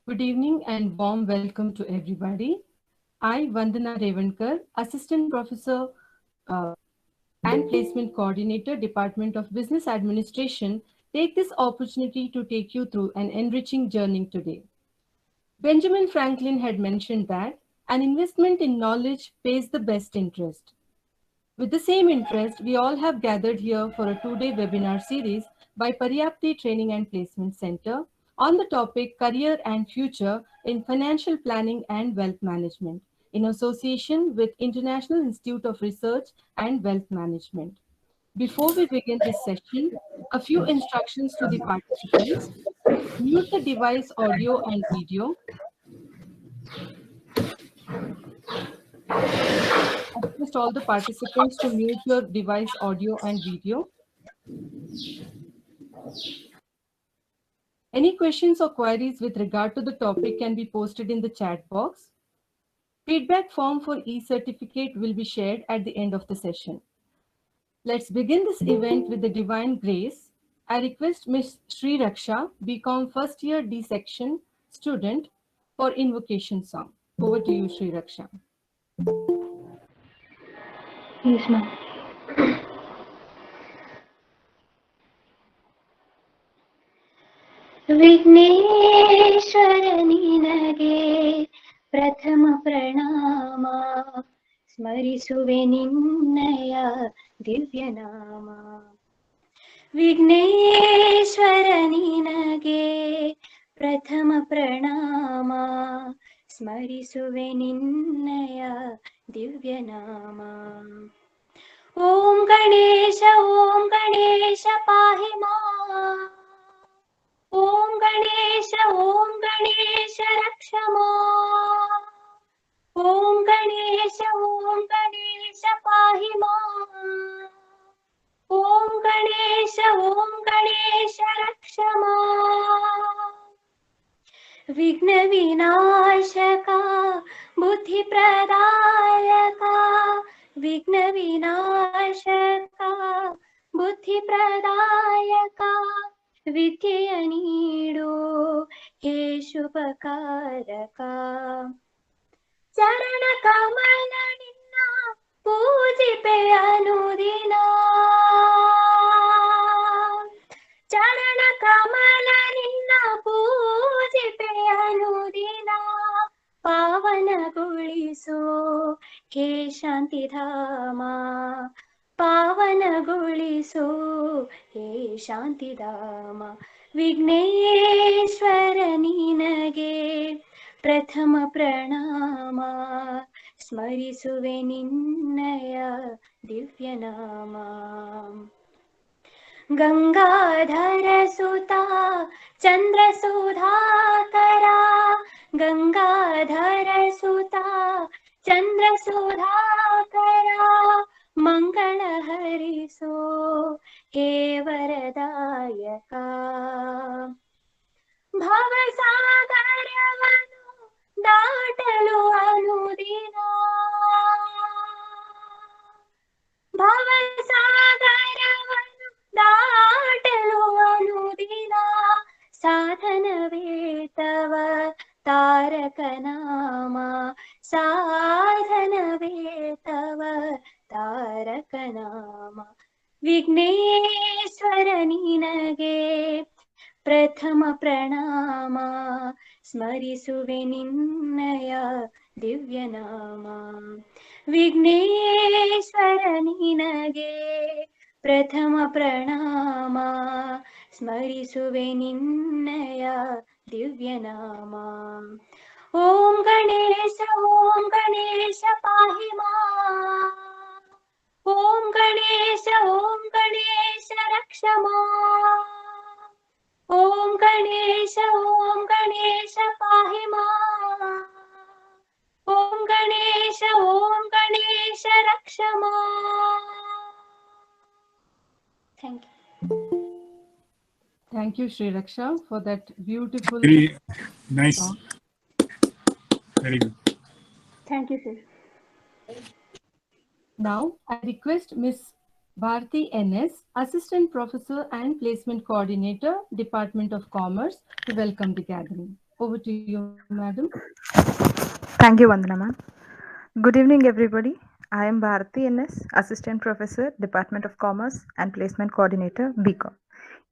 Good evening and warm welcome to everybody. I, Vandana Revankar, Assistant Professor and Placement Coordinator, Department of Business Administration, take this opportunity to take you through an enriching journey today. Benjamin Franklin had mentioned that an investment in knowledge pays the best interest. With the same interest, we all have gathered here for a two-day webinar series by Paryapti Training and Placement Center on the topic Career and Future in Financial Planning and Wealth Management in association with International Institute of Research and Wealth Management. Before we begin this session, a few instructions to the participants. Mute the device audio and video. I request all the participants to mute your device audio and video. Any questions or queries with regard to the topic can be posted in the chat box. Feedback form for e-certificate will be shared at the end of the session. Let's begin this event with the divine grace. I request Ms. Sri Raksha, BCom first year D section student, for invocation song. Over to you, Sri Raksha. Yes, ma'am. Vighneshwara ನಿನಗೆ ಪ್ರಥಮ ಪ್ರಣಾಮ ಸ್ಮರಿಸುವೆ ನಿನ್ನಯ ದಿವ್ಯನಾಮ ವಿಘ್ನೇಶ್ವರ ನಿನಗೆ ಪ್ರಥಮ ಪ್ರಣಾಮ ಸ್ಮರಿಸುವೆ ನಿನ್ನಯ ದಿವ್ಯನಾಮ ಓಂ ಗಣೇಶ ಪಾಹಿ ಮಾ ಓಂ ಗಣೇಶ ರಕ್ಷ ಮಾ ಓಂ ಗಣೇಶ ಪಾಹಿ ಮಾ ಓಂ ಗಣೇಶ ರಕ್ಷ ಮಾ ವಿಘ್ನ ವಿನಾಶಕ ಬುದ್ಧಿ ಪ್ರದಾಯಕ ವಿಘ್ನ ವಿನಾಶಕ ಬುದ್ಧಿ ಪ್ರದಾಯಕ ವಿದ್ಯೆಯ ನೀಡು ಹೇ ಶುಭಕಾರಕ ಚರಣ ಕಮಲ ನಿನ್ನ ಪೂಜಿಪೆ ಅನುದಿನ ಚರಣ ಕಮಲ ನಿನ್ನ ಪೂಜಿಪೆ ಅನುದಿನ ಪಾವನಗೊಳಿಸೋ ಹೇ ಶಾಂತಿಧಾಮ ಪಾವನಗೊಳಿಸೋ ಹೇ ಶಾಂತಿಧಾಮ ವಿಘ್ನೇಶ್ವರ ನಿನಗೆ ಪ್ರಥಮ ಪ್ರಣಾಮ ಸ್ಮರಿಸುವೆ ನಿನ್ನಯ ದಿವ್ಯನಾಮ ಗಂಗಾಧರ ಸುತ ಚಂದ್ರ ಸುಧಾಕರ ಗಂಗಾಧರ ಸುತ ಚಂದ್ರ ಸುಧಾಕರ ಮಂಗಳ ಹರಿಸೋ ಹೇ ವರದಾಯಕ ಭವಸಾಗರವನ್ನು ದಾಟಲು ಅನುದಿನ ಭವಸಾಗರವನ್ನು ದಾಟಲು ಅನುದಿನ ಸಾಧನವೇ ತವ ತಾರಕ ನಾಮ ಸಾಧನವೇ ತವ ತಾರಕ ನಾಮ ವಿಘ್ನೇಶ್ವರ ನಿನಗೆ ಪ್ರಥಮ ಪ್ರಣಾಮ ಸ್ಮರಿಸುವೆ ನಿನ್ನಯ ದಿವ್ಯನಾಮ ವಿಘ್ನೇಶ್ವರ ನಿನಗೆ ಪ್ರಥಮ ಪ್ರಣಾಮ ಸ್ಮರಿಸುವೆ ನಿನ್ನಯ ದಿವ್ಯನಾಮ ಓಂ ಗಣೇಶ ಪಾಹಿ ಮಾ ಓಂ ಗಣೇಶ ರಕ್ಷ ಮಾ ಓಂ ಗಣೇಶ ಪಾಹಿ ಮಾ ಓಂ ಗಣೇಶ ರಕ್ಷ ಮಾ thank you Thank you, Sri Raksha, for that beautiful Very nice. song. Very good. Thank you sir Now, I request Ms. Bharti NS, Assistant Professor and Placement Coordinator, Department of Commerce, to welcome the gathering. Over to you, madam. Thank you, Vandana ma'am. Good evening, everybody. I am Bharati NS, Assistant Professor, Department of Commerce and Placement Coordinator, BCom.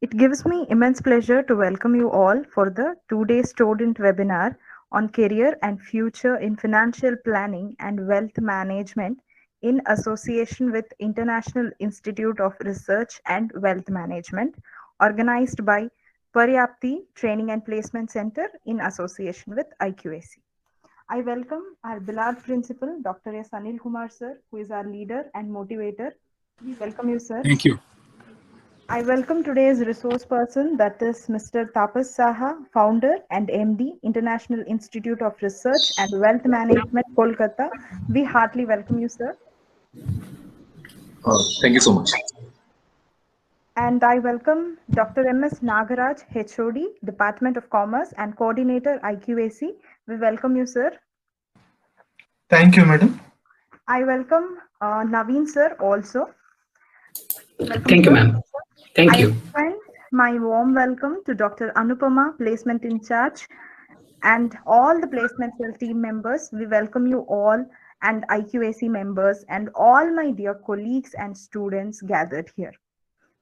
It gives me immense pleasure to welcome you all for the two-day student webinar on career and future in financial planning and wealth management in association with International Institute of Research and Wealth Management, organized by Paryapti Training and Placement Center in association with IQAC. I welcome our beloved principal, Dr. S. Anil Kumar sir, who is our leader and motivator. We welcome you, sir. Thank you. I welcome today's resource person, that is Mr. Tapas Saha, founder and MD, International Institute of Research and Wealth Management, Kolkata. We heartily welcome you, sir. Thank you so much. And I welcome Dr. M.S. Nagaraj, HOD, Department of Commerce and Coordinator, IQAC. We welcome you, sir. Thank you, madam. I welcome Naveen, sir, also. Welcome, Thank you, sir. ma'am. Thank you. I extend my warm welcome to Dr. Anupama, Placement in Charge, and all the Placement Cell team members. We welcome you all, and IQAC members, and all my dear colleagues and students gathered here.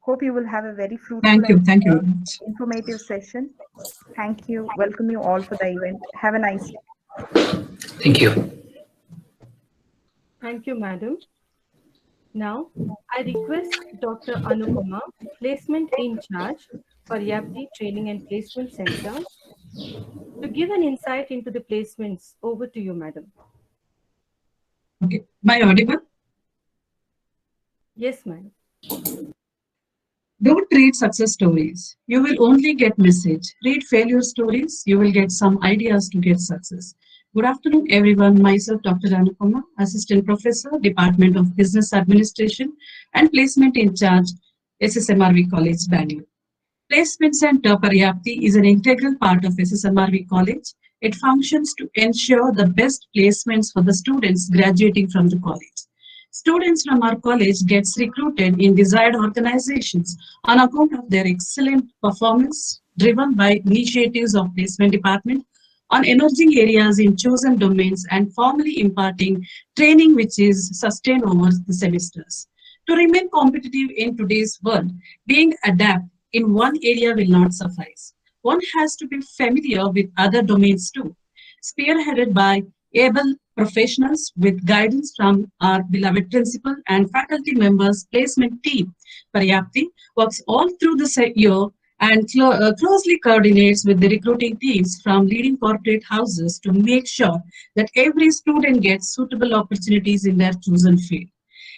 Hope you will have a very fruitful Thank you. informative session. Thank you. Welcome you all for the event. Have a nice day. Thank you. Thank you, madam. Now, I request Dr. Anupama, Placement in Charge for Paryapti Training and Placement Center, to give an insight into the placements. Over to you, madam. Okay. Am I audible? Yes, madam. Don't read success stories. You will only get message. Read failure stories. You will get some ideas to get success. Good afternoon, everyone. Myself, Dr. Anupama, Assistant Professor, Department of Business Administration and Placement in Charge, SSMRV College, Bangalore. Placement Center Paryapti is an integral part of SSMRV College. It functions to ensure the best placements for the students graduating from the college. Students from our college gets recruited in desired organizations on account of their excellent performance driven by initiatives of placement department on emerging areas in chosen domains and formally imparting training which is sustained over the semesters. To remain competitive in today's world, being adept in one area will not suffice. One has to be familiar with other domains too, spearheaded by able professionals with guidance from our beloved principal and faculty members. Placement team Paryapti works all through the year and closely coordinates with the recruiting teams from leading corporate houses to make sure that every student gets suitable opportunities in their chosen field.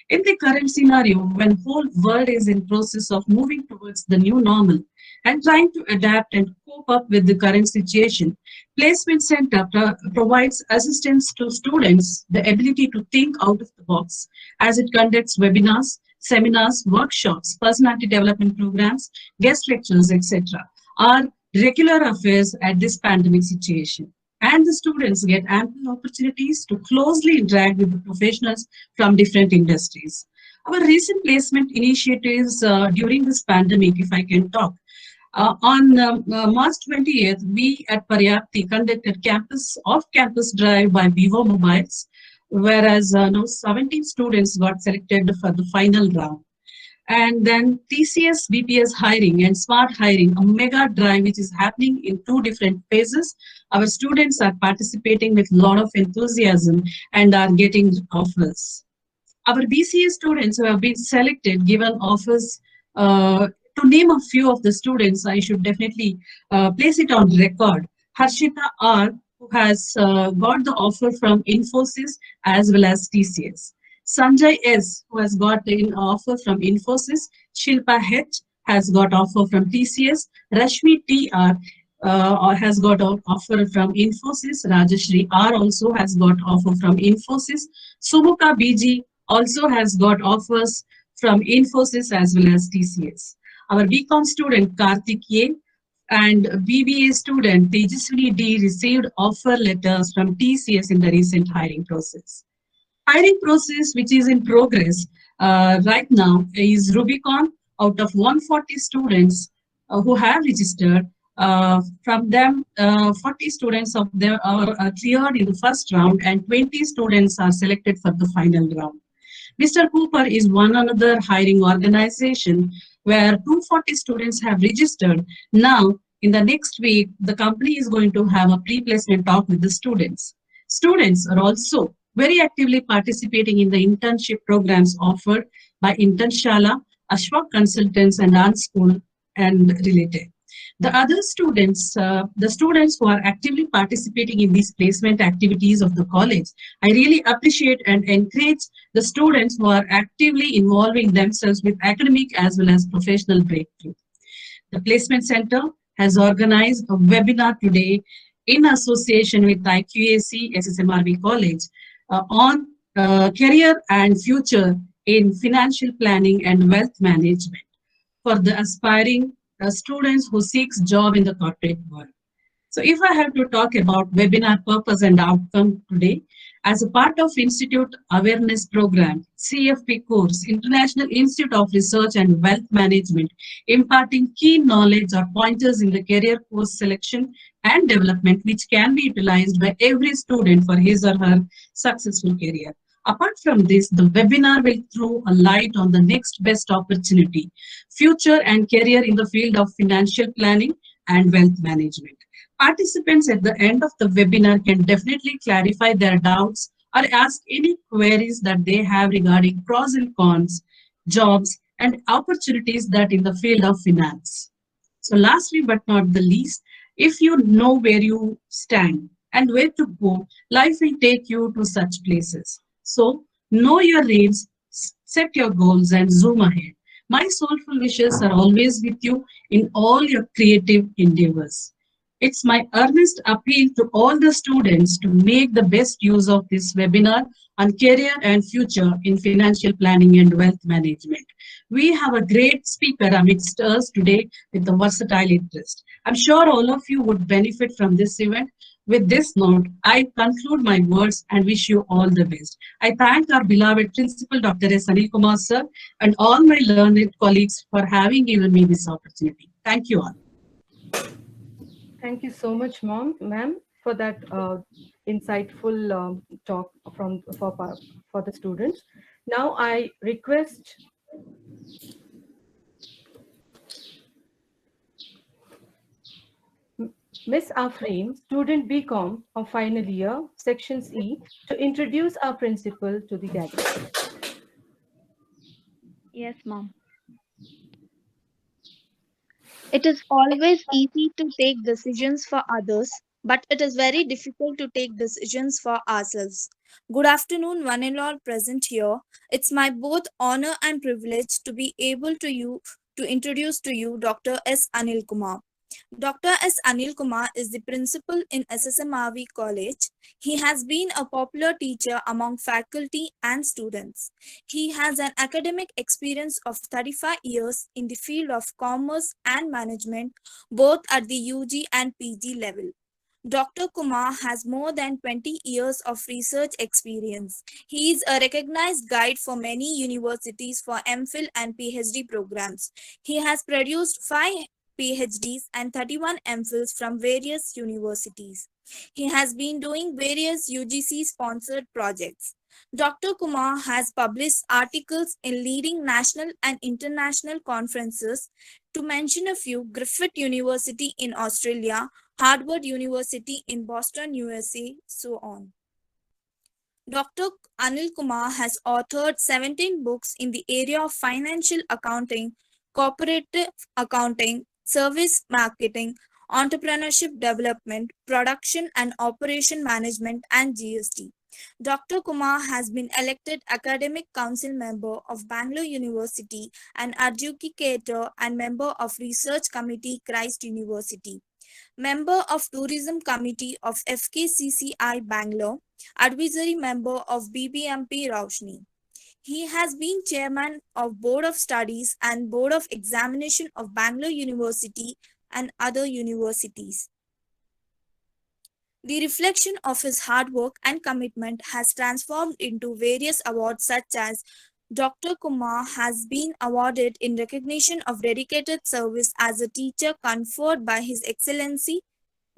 In the current scenario, when whole world is in process of moving towards the new normal and trying to adapt and cope up with the current situation, Placement Center provides assistance to students the ability to think out of the box as it conducts webinars, seminars, workshops, personality development programs, guest lectures, etc. are regular affairs at this pandemic situation. And the students get ample opportunities to closely interact with the professionals from different industries. Our recent placement initiatives during this pandemic, if I can talk, on March 20th, we at Paryapti conducted off-campus drive by Vivo Mobiles, whereas now 17 students got selected for the final round. And then TCS BPS hiring and smart hiring, a mega drive which is happening in 2 different phases. Our students are participating with a lot of enthusiasm and are getting offers. Our BCA students who have been selected, given offers, to name a few of the students, I should definitely place it on record. Harshita R, who has got the offer from Infosys as well as TCS. Sanjay S, who has got an offer from Infosys. Shilpa H has got offer from TCS. Rashmi TR has got an offer from Infosys. Rajashri R also has got offer from Infosys. Sumuka BG also has got offers from Infosys as well as TCS. Our BCom student Karthik A and BBA student Tejaswini D received offer letters from TCS in the recent hiring process. Hiring process which is in progress right now is Rubicon. Out of 140 students who have registered, From them, 40 students of them are cleared in the first round and 20 students are selected for the final round. Mr. Cooper is one another hiring organization where 240 students have registered. Now, in the next week, the company is going to have a pre-placement talk with the students. Students are also very actively participating in the internship programs offered by Internshala, Ashwak Consultants and Unschool and related. The students who are actively participating in these placement activities of the college, I really appreciate and encourage the students who are actively involving themselves with academic as well as professional breakthrough. The Placement Center has organized a webinar today in association with IQAC SSMRV College on career and future in financial planning and wealth management for the aspiring students who seeks job in the corporate world. So if I have to talk about webinar purpose and outcome today, as a part of Institute Awareness Program, CFP course, International Institute of Research and Wealth Management, imparting key knowledge or pointers in the career course selection and development, which can be utilized by every student for his or her successful career. Apart from this, the webinar will throw a light on the next best opportunity, future and career in the field of financial planning and wealth management. Participants at the end of the webinar can definitely clarify their doubts or ask any queries that they have regarding pros and cons, jobs, and opportunities that in the field of finance. So lastly but not the least, if you know where you stand and where to go, life will take you to such places. So know your aims, set your goals, and zoom ahead. My soulful wishes are always with you in all your creative endeavors. It's my earnest appeal to all the students to make the best use of this webinar on career and future in financial planning and wealth management. We have a great speaker amidst us today with a versatile interest. I'm sure all of you would benefit from this event. With this note, I conclude my words and wish you all the best. I thank our beloved Principal Dr. S. Anil Kumar sir and all my learned colleagues for having given me this opportunity. Thank you all. Thank you so much, ma'am, for that insightful talk for the students. Now I request Ms. Afreen, student BCom of final year, sections E, to introduce our principal to the gathering. Yes, ma'am. It is always easy to take decisions for others, but it is very difficult to take decisions for ourselves. Good afternoon, one and all present here. It's my both honor and privilege to be able to introduce to you Dr. S. Anil Kumar. Dr. S. Anil Kumar is the principal in SSMRV College. He has been a popular teacher among faculty and students. He has an academic experience of 35 years in the field of commerce and management, both at the UG and PG level. Dr. Kumar has more than 20 years of research experience. He is a recognized guide for many universities for MPhil and PhD programs. He has produced 5 PhDs and 31 MPhils from various universities. He has been doing various UGC-sponsored projects. Dr. Kumar has published articles in leading national and international conferences, to mention a few: Griffith University in Australia, Harvard University in Boston, USA, so on. Dr. Anil Kumar has authored 17 books in the area of financial accounting, corporate accounting, service marketing, entrepreneurship development, production and operation management, and GST. Dr. Kumar has been elected Academic Council member of Bangalore University and adjudicator and member of Research Committee, Christ University. Member of Tourism Committee of FKCCI Bangalore, advisory member of BBMP Roshni. He has been chairman of Board of Studies and Board of Examination of Bangalore University and other universities. The reflection of his hard work and commitment has transformed into various awards such as Dr. Kumar has been awarded in recognition of dedicated service as a teacher conferred by His Excellency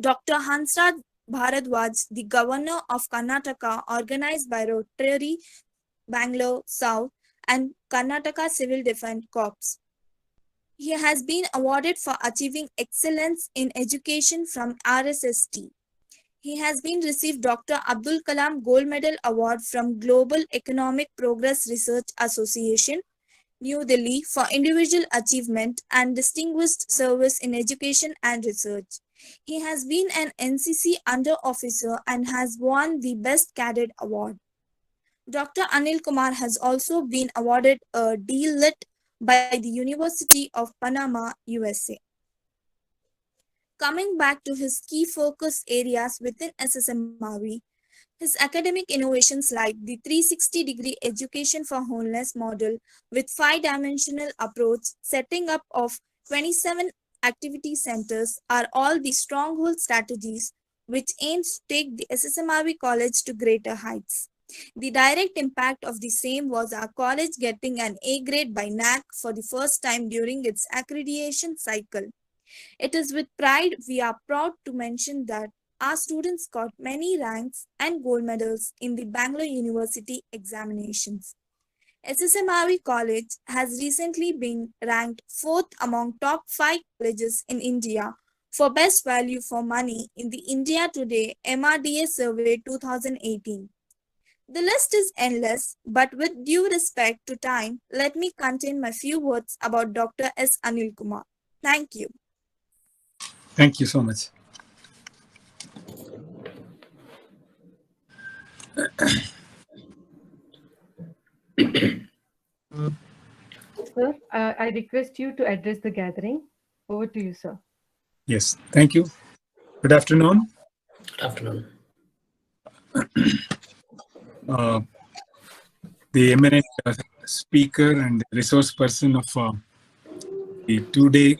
Dr. Hansraj Bharadwaj, the Governor of Karnataka, organized by Rotary Bangalore South and Karnataka Civil Defence Corps. He has been awarded for achieving excellence in education from RSST. He has been received Dr. Abdul Kalam Gold Medal Award from Global Economic Progress Research Association, New Delhi, for individual achievement and distinguished service in education and research. He has been an NCC under officer and has won the Best Cadet Award. Dr. Anil Kumar has also been awarded a D.Lit by the University of Panama, USA. Coming back to his key focus areas within SSMRV, his academic innovations like the 360-degree education for wholeness model with 5-dimensional approach, setting up of 27 activity centers are all the stronghold strategies which aims to take the SSMRV college to greater heights. The direct impact of the same was our college getting an A grade by NAC for the first time during its accreditation cycle. It is with pride we are proud to mention that our students got many ranks and gold medals in the Bangalore University examinations. SSMRV College has recently been ranked 4th among top 5 colleges in India for best value for money in the India Today MRDA Survey 2018. The list is endless, but with due respect to time, let me contain my few words about Dr. S. Anil Kumar. Thank you. Thank you so much. Sir, I request you to address the gathering. Over to you, sir. Yes, thank you. Good afternoon. Good afternoon. The eminent speaker and resource person of the two-day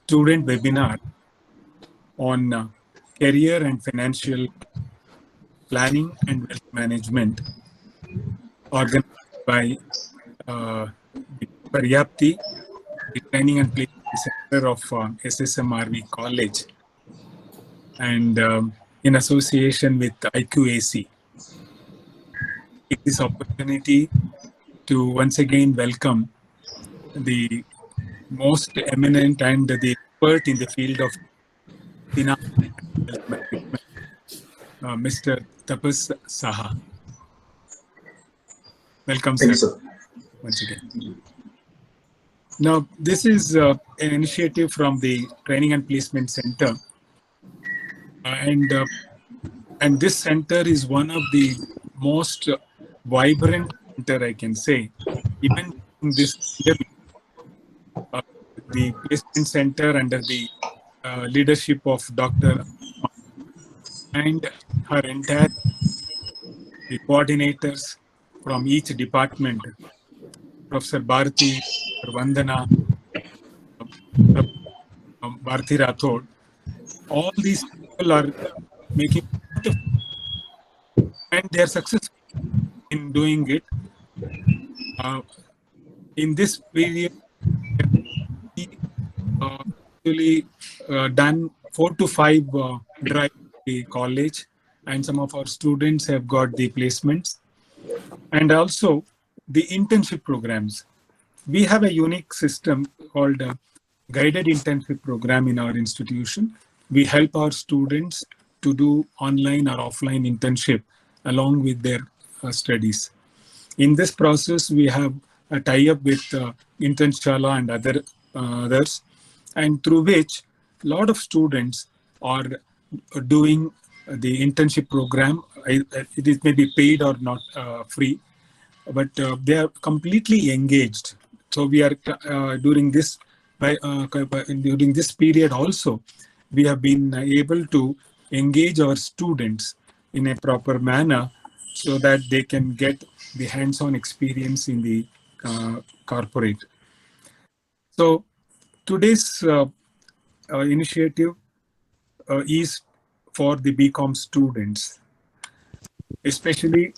student webinar on career and financial planning and wealth management organized by the Paryapti, the Training and Placement Center of SSMRV College, and in association with IQAC. Take this opportunity to once again welcome the most eminent and the expert in the field of finance and wealth management, Mr. Tapas Saha. Welcome, Thank you, sir, sir. once again. Now, this is an initiative from the Training and Placement Center, and this center is one of the most vibrant center, I can say, even in this pandemic. The placement center under the leadership of Dr. and her entire the coordinators from each department, Professor Bharati, Vandana, Bharati Rathod, all these people are making and they are successful in doing it. In this period, we actually done 4 to 5 drive the college, and some of our students have got the placements, and also the internship programs. We have a unique system called guided internship program in our institution. We help our students to do online or offline internship along with their studies. In this process, we have a tie-up with Internshala and others, and through which a lot of students are doing the internship program. It is maybe paid or not free, but they are completely engaged. So we are during this period also, we have been able to engage our students in a proper manner so that they can get the hands-on experience in the corporate. So today's initiative is for the BCom students, especially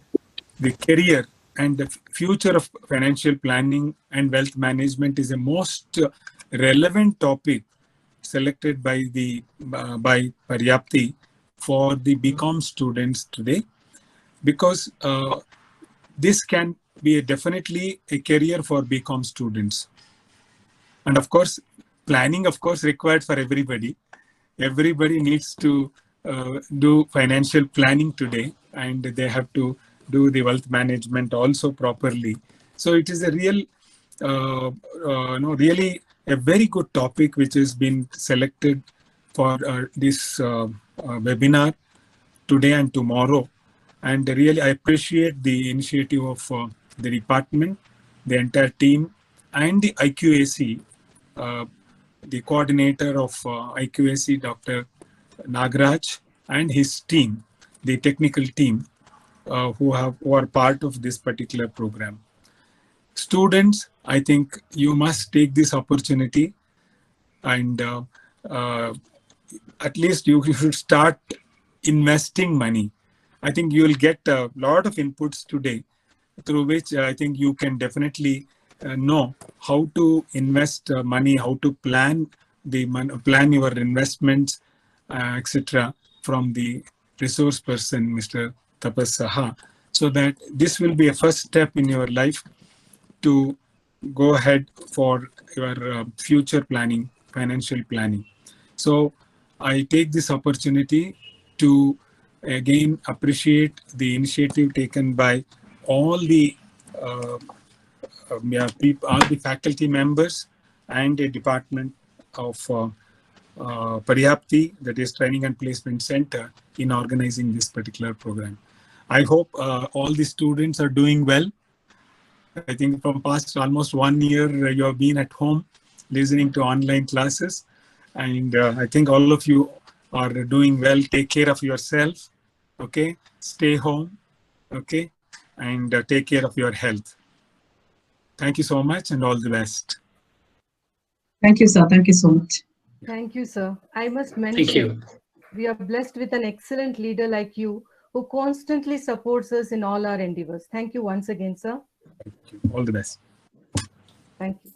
the career and the future of financial planning and wealth management is a most relevant topic selected by Paryapti for the BCom students today, because this can be definitely a career for BCom students. And of course, planning, of course, required for everybody. Everybody needs to do financial planning today, and they have to do the wealth management also properly. So it is a real, really a very good topic which has been selected for this webinar today and tomorrow. And really, I appreciate the initiative of the department, the entire team, and the IQAC, the coordinator of IQAC, Dr. Nagaraj, and his team, the technical team, who are part of this particular program. Students, I think you must take this opportunity, and at least you should start investing money. I think you will get a lot of inputs today, through which I think you can definitely know how to invest money, how to plan plan your investments, etc., from the resource person, Mr. Tapas Saha, so that this will be a first step in your life to go ahead for your future planning, financial planning. So I take this opportunity to again appreciate the initiative taken by all the people, all the faculty members and the department of Paryapti, that is Training and Placement Center, in organizing this particular program. I hope all the students are doing well. I think from past almost 1 year, you have been at home listening to online classes. And I think all of you are doing well. Take care of yourself, okay? Stay home, okay? And take care of your health. Thank you so much, and all the best. Thank you, sir. Thank you so much. Thank you, sir. I must mention, we are blessed with an excellent leader like you, who constantly supports us in all our endeavors. Thank you once again, sir. Thank you. All the best. Thank you.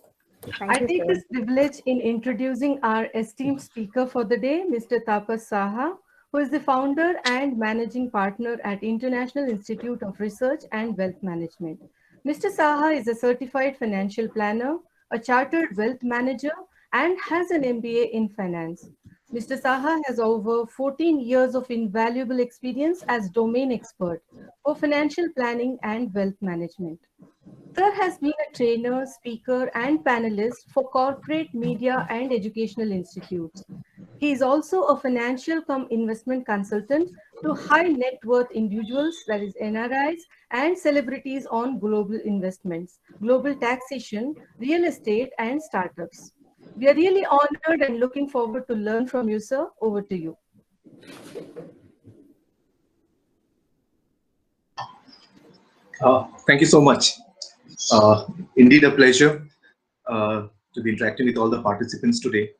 I take this privilege in introducing our esteemed speaker for the day, Mr. Tapas Saha, who is the founder and managing partner at International Institute of Research and Wealth Management. Mr. Saha is a certified financial planner, a chartered wealth manager, and has an MBA in finance. Mr. Saha has over 14 years of invaluable experience as domain expert for financial planning and wealth management. Sir has been a trainer, speaker, and panelist for corporate, media, and educational institutes. He is also a financial investment consultant to high net worth individuals, that is NRIs, and celebrities on global investments, global taxation, real estate, and startups. We are really honored and looking forward to learn from you, sir. Over to you. Thank you so much. Indeed a pleasure to be interacting with all the participants today.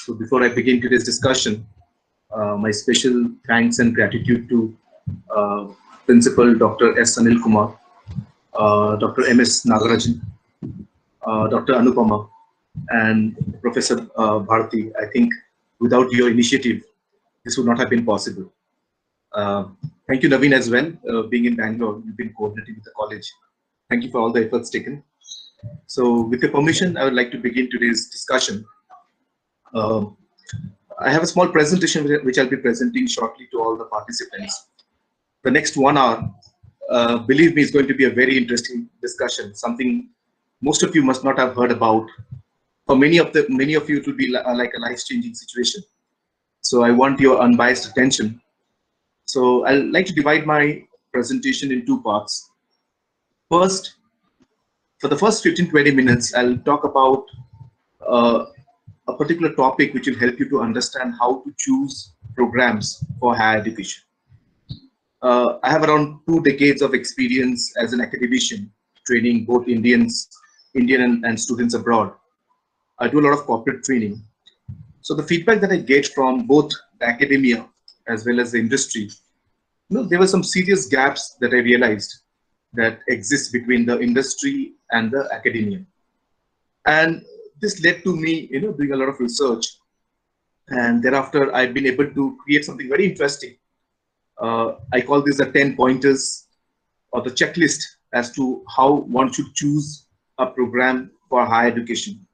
So before I begin today's discussion, my special thanks and gratitude to Principal Dr. S. Anil Kumar, Dr. M.S. Nagarajan, Dr. Anupama, and Professor Bharati. I think without your initiative, this would not have been possible. Thank you, Naveen, as well. Being in Bangalore, you've been coordinating with the college. Thank you for all the efforts taken. So with your permission, I would like to begin today's discussion. I have a small presentation which I'll be presenting shortly to all the participants. The next 1 hour, believe me, is going to be a very interesting discussion, something most of you must not have heard about. For many of you, it will be like a life-changing situation. So I want your unbiased attention. So I'd like to divide my presentation in 2 parts. First, for the first 15-20 minutes, I'll talk about a particular topic which will help you to understand how to choose programs for higher education. I have around 2 decades of experience as an academician, training both Indian and students abroad. I do a lot of corporate training. So the feedback that I get from both the academia as well as the industry, there were some serious gaps that I realized that exists between the industry and the academia. And this led to me, doing a lot of research. And thereafter, I've been able to create something very interesting. I call this the 10 pointers or the checklist as to how one should choose a program for higher education.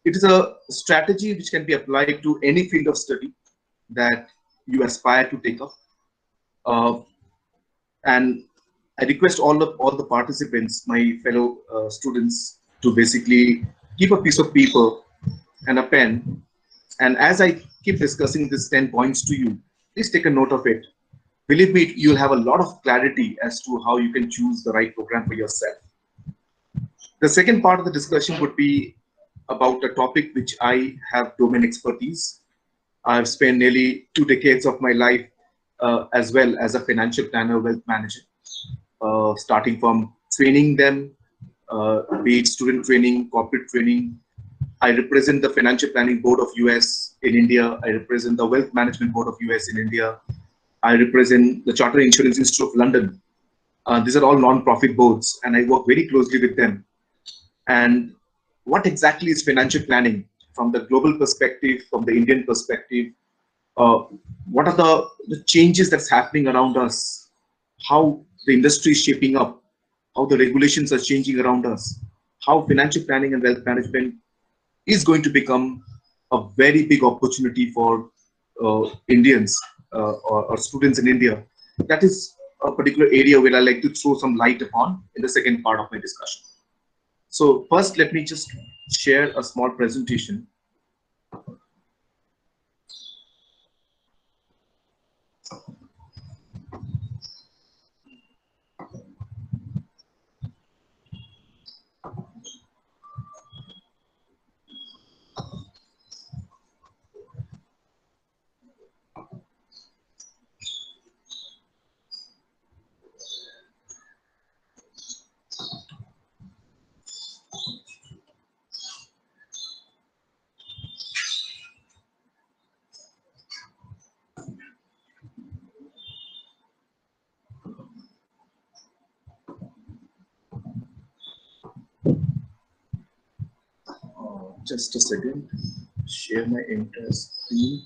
It is a strategy which can be applied to any field of study that you aspire to take up. And I request all the participants, my fellow students, to basically keep a piece of paper and a pen. And as I keep discussing these 10 points to you, please take a note of it. Believe me, you'll have a lot of clarity as to how you can choose the right program for yourself. The second part of the discussion would be about a topic which I have domain expertise. I've spent nearly 2 decades of my life as well as a financial planner, wealth manager, starting from training them, be it student training, corporate training. I represent the Financial Planning Board of US in India. I represent the Wealth Management Board of US in India. I represent the Chartered Insurance Institute of London. These are all non-profit boards, and I work very closely with them. And what exactly is financial planning from the global perspective, from the Indian perspective? What are the changes that's happening around us? How the industry is shaping up? How the regulations are changing around us? How financial planning and wealth management is going to become a very big opportunity for Indians or students in India. That is a particular area where I like to throw some light upon in the second part of my discussion. So first, let me just share a small presentation. Just a second, share my entire screen.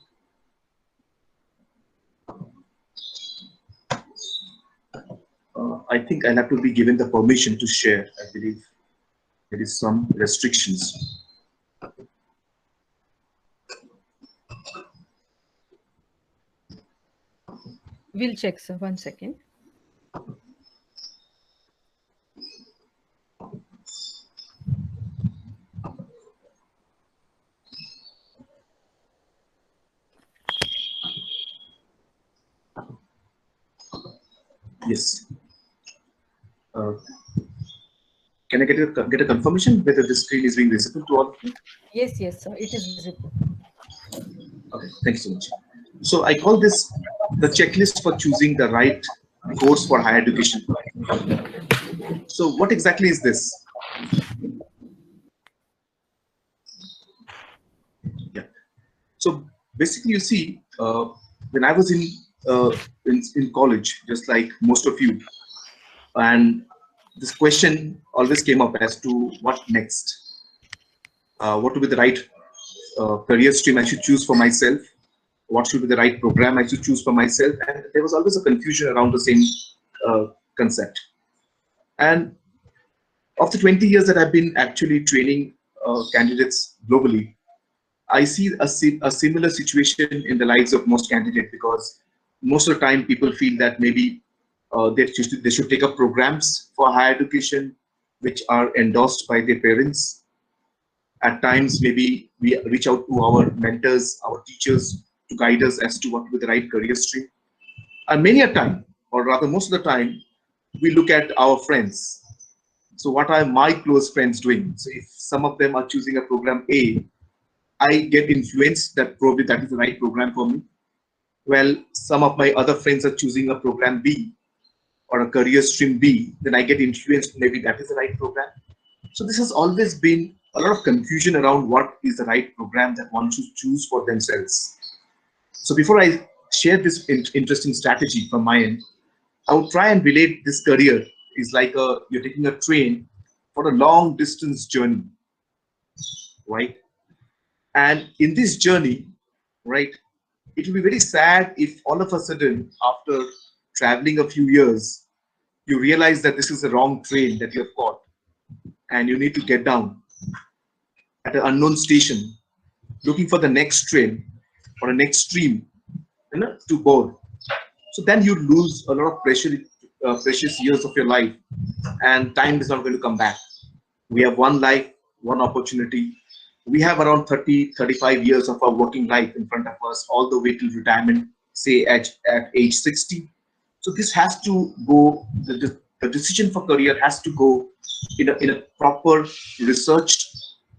I think I'll have to be given the permission to share. I believe there is some restrictions. We'll check, sir. 1 second. Yes. Can I get a confirmation whether the screen is being visible to all of you? Yes, yes, sir. It is visible. Okay, thank you so much. So I call this the checklist for choosing the right course for higher education. So what exactly is this? Yeah. So basically, you see, when I was in college, just like most of you, and this question always came up as to what next, what would be the right career stream I should choose for myself, what should be the right program I should choose for myself, and there was always a confusion around the same concept. And of the 20 years that I've been actually training candidates globally, I see a similar situation in the lives of most candidates, because most of the time people feel that maybe they should take up programs for higher education which are endorsed by their parents. At times, maybe we reach out to our mentors, our teachers, to guide us as to what would be the right career stream. And many a time, or rather most of the time, we look at our friends. So what are my close friends doing? So if some of them are choosing a program A, I get influenced that probably that is the right program for me. Well, some of my other friends are choosing a program B or a career stream B, then I get influenced, maybe that is the right program. So this has always been a lot of confusion around what is the right program that one should choose for themselves. So before I share this interesting strategy from my end, I would try and relate this career is like you're taking a train for a long distance journey, right? And in this journey, right, it will be very sad if all of a sudden, after traveling a few years, you realize that this is the wrong train that you have caught, and you need to get down at an unknown station, looking for the next train or the next stream, to board. So then you lose a lot of precious years of your life, and time is not going to come back. We have one life, one opportunity. We have around 30-35 years of our working life in front of us, all the way till retirement, say at age 60. So this has to go, the decision for career has to go in a proper researched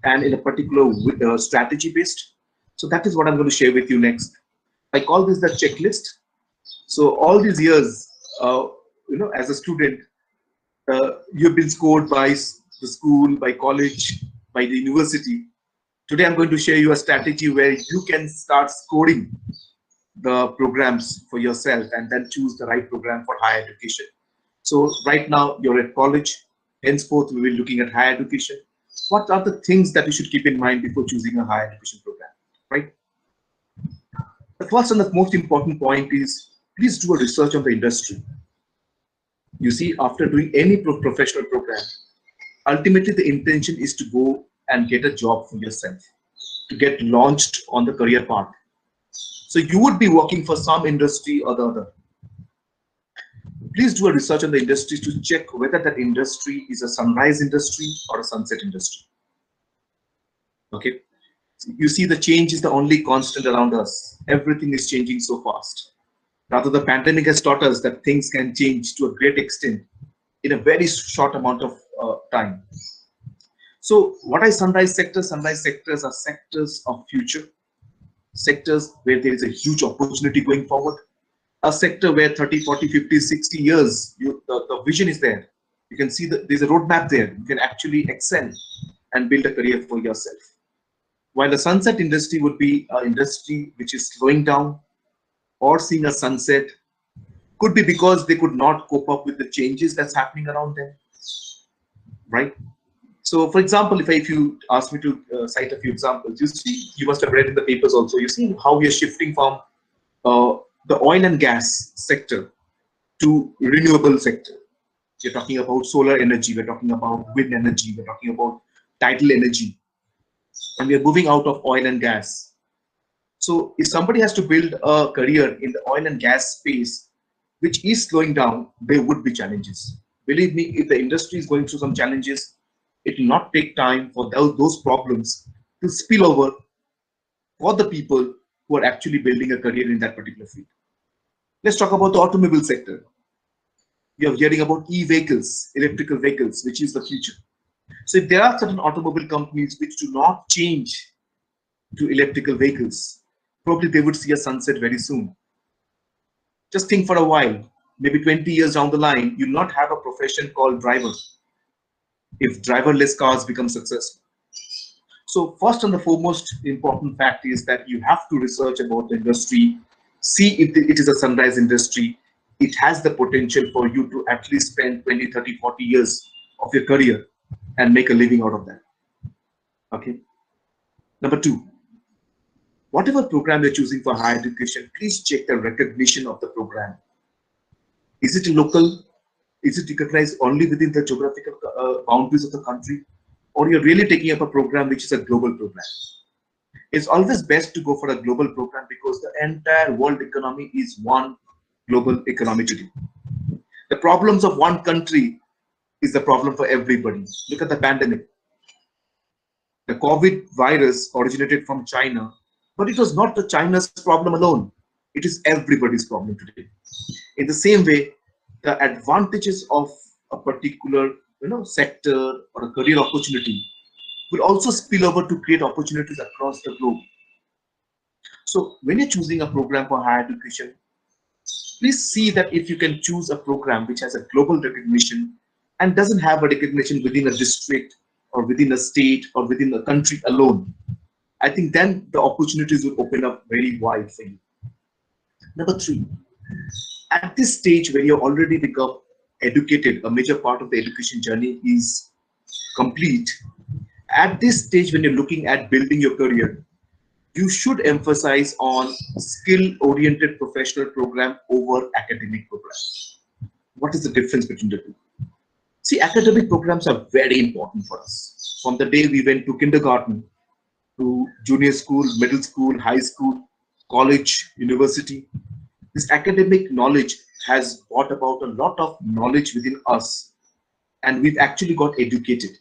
and in a particular strategy based. So that is what I'm going to share with you next. I call this the checklist. So all these years, as a student, you've been scored by the school, by college, by the university. Today, I'm going to share you a strategy where you can start scoring the programs for yourself and then choose the right program for higher education. So right now, you're at college. Henceforth, we will be looking at higher education. What are the things that you should keep in mind before choosing a higher education program, right? The first and the most important point is, please do a research on the industry. You see, after doing any professional program, ultimately the intention is to go and get a job for yourself, to get launched on the career path. So you would be working for some industry or the other. Please do a research on the industry to check whether that industry is a sunrise industry or a sunset industry. Okay. You see, the change is the only constant around us. Everything is changing so fast. Rather, the pandemic has taught us that things can change to a great extent in a very short amount of time. So what are sunrise sectors? Sunrise sectors are sectors of future, sectors where there is a huge opportunity going forward, a sector where 30, 40, 50, 60 years, the vision is there. You can see that there's a roadmap there. You can actually excel and build a career for yourself. While the sunset industry would be an industry which is slowing down or seeing a sunset, could be because they could not cope up with the changes that's happening around them, right? So, for example, if you ask me to cite a few examples, you see, you must have read in the papers also, you see how we are shifting from the oil and gas sector to renewable sector. You're talking about solar energy, we're talking about wind energy, we're talking about tidal energy, and we are moving out of oil and gas. So if somebody has to build a career in the oil and gas space, which is slowing down, there would be challenges. Believe me, if the industry is going through some challenges, it will not take time for those problems to spill over for the people who are actually building a career in that particular field. Let's talk about the automobile sector. You are hearing about e-vehicles, electrical vehicles, which is the future. So if there are certain automobile companies which do not change to electrical vehicles, probably they would see a sunset very soon. Just think for a while, maybe 20 years down the line, you'll not have a profession called driver if driverless cars become successful. So first and the foremost important fact is that you have to research about the industry, see if it is a sunrise industry. It has the potential for you to at least spend 20, 30, 40 years of your career and make a living out of that. Okay. Number two, whatever program you're choosing for higher education, please check the recognition of the program. Is it local? Is it recognized only within the geographical boundaries of the country? Or you're really taking up a program which is a global program? It's always best to go for a global program because the entire world economy is one global economy today. The problems of one country is the problem for everybody. Look at the pandemic. The COVID virus originated from China, but it was not the China's problem alone. It is everybody's problem today. In the same way, the advantages of a particular sector or a career opportunity will also spill over to create opportunities across the globe. So when you're choosing a program for higher education, please see that if you can choose a program which has a global recognition and doesn't have a recognition within a district or within a state or within a country alone, I think then the opportunities will open up very wide for you. Number three, at this stage where you've already become educated, a major part of the education journey is complete. At this stage, when you're looking at building your career, you should emphasize on skill-oriented professional program over academic program. What is the difference between the two? See, academic programs are very important for us. From the day we went to kindergarten, to junior school, middle school, high school, college, university, this academic knowledge has brought about a lot of knowledge within us, and we've actually got educated.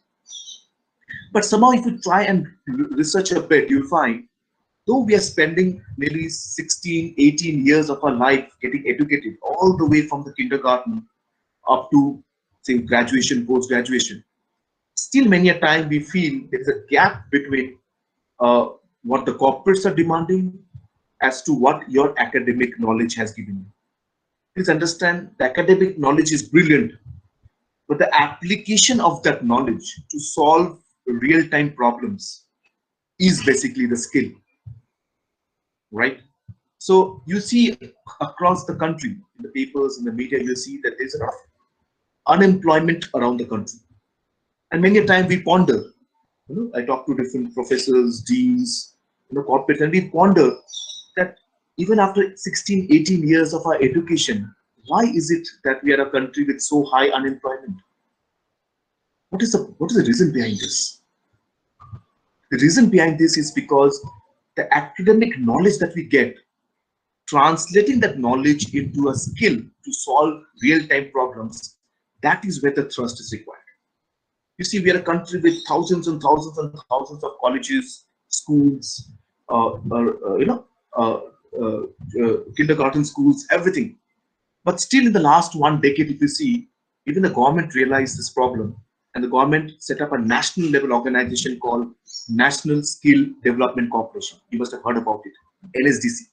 But somehow if you try and research a bit, you'll find, though we are spending nearly 16, 18 years of our life getting educated, all the way from the kindergarten up to, say, graduation, post-graduation, still many a time we feel there is a gap between what the corporates are demanding as to what your academic knowledge has given you. Please understand, the academic knowledge is brilliant, but the application of that knowledge to solve real-time problems is basically the skill, right? So you see across the country, in the papers, in the media, you see that there's a lot of unemployment around the country. And many a time we ponder, I talk to different professors, deans, corporate, and we ponder that even after 16, 18 years of our education, why is it that we are a country with so high unemployment? What is the reason behind this? The reason behind this is because the academic knowledge that we get, translating that knowledge into a skill to solve real-time problems, that is where the thrust is required. You see, we are a country with thousands and thousands and thousands of colleges, schools, kindergarten schools, everything. But still in the last one decade, if you see, even the government realized this problem, and the government set up a national level organization called National Skill Development Corporation. You must have heard about it, NSDC.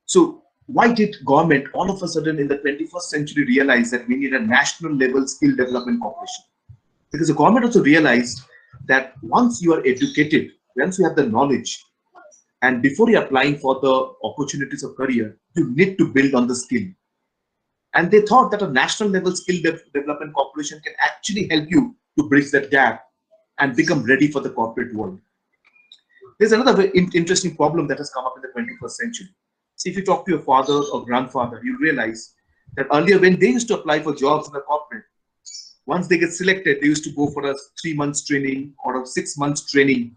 So why did government all of a sudden in the 21st century realize that we need a national level skill development corporation? Because the government also realized that once you are educated, once you have the knowledge, and before you're applying for the opportunities of career, you need to build on the skill. And they thought that a national level skill development corporation can actually help you to bridge that gap and become ready for the corporate world. There's another very interesting problem that has come up in the 21st century. See, if you talk to your father or grandfather, you realize that earlier when they used to apply for jobs in the corporate, once they get selected, they used to go for a 3 months training or a 6 months training,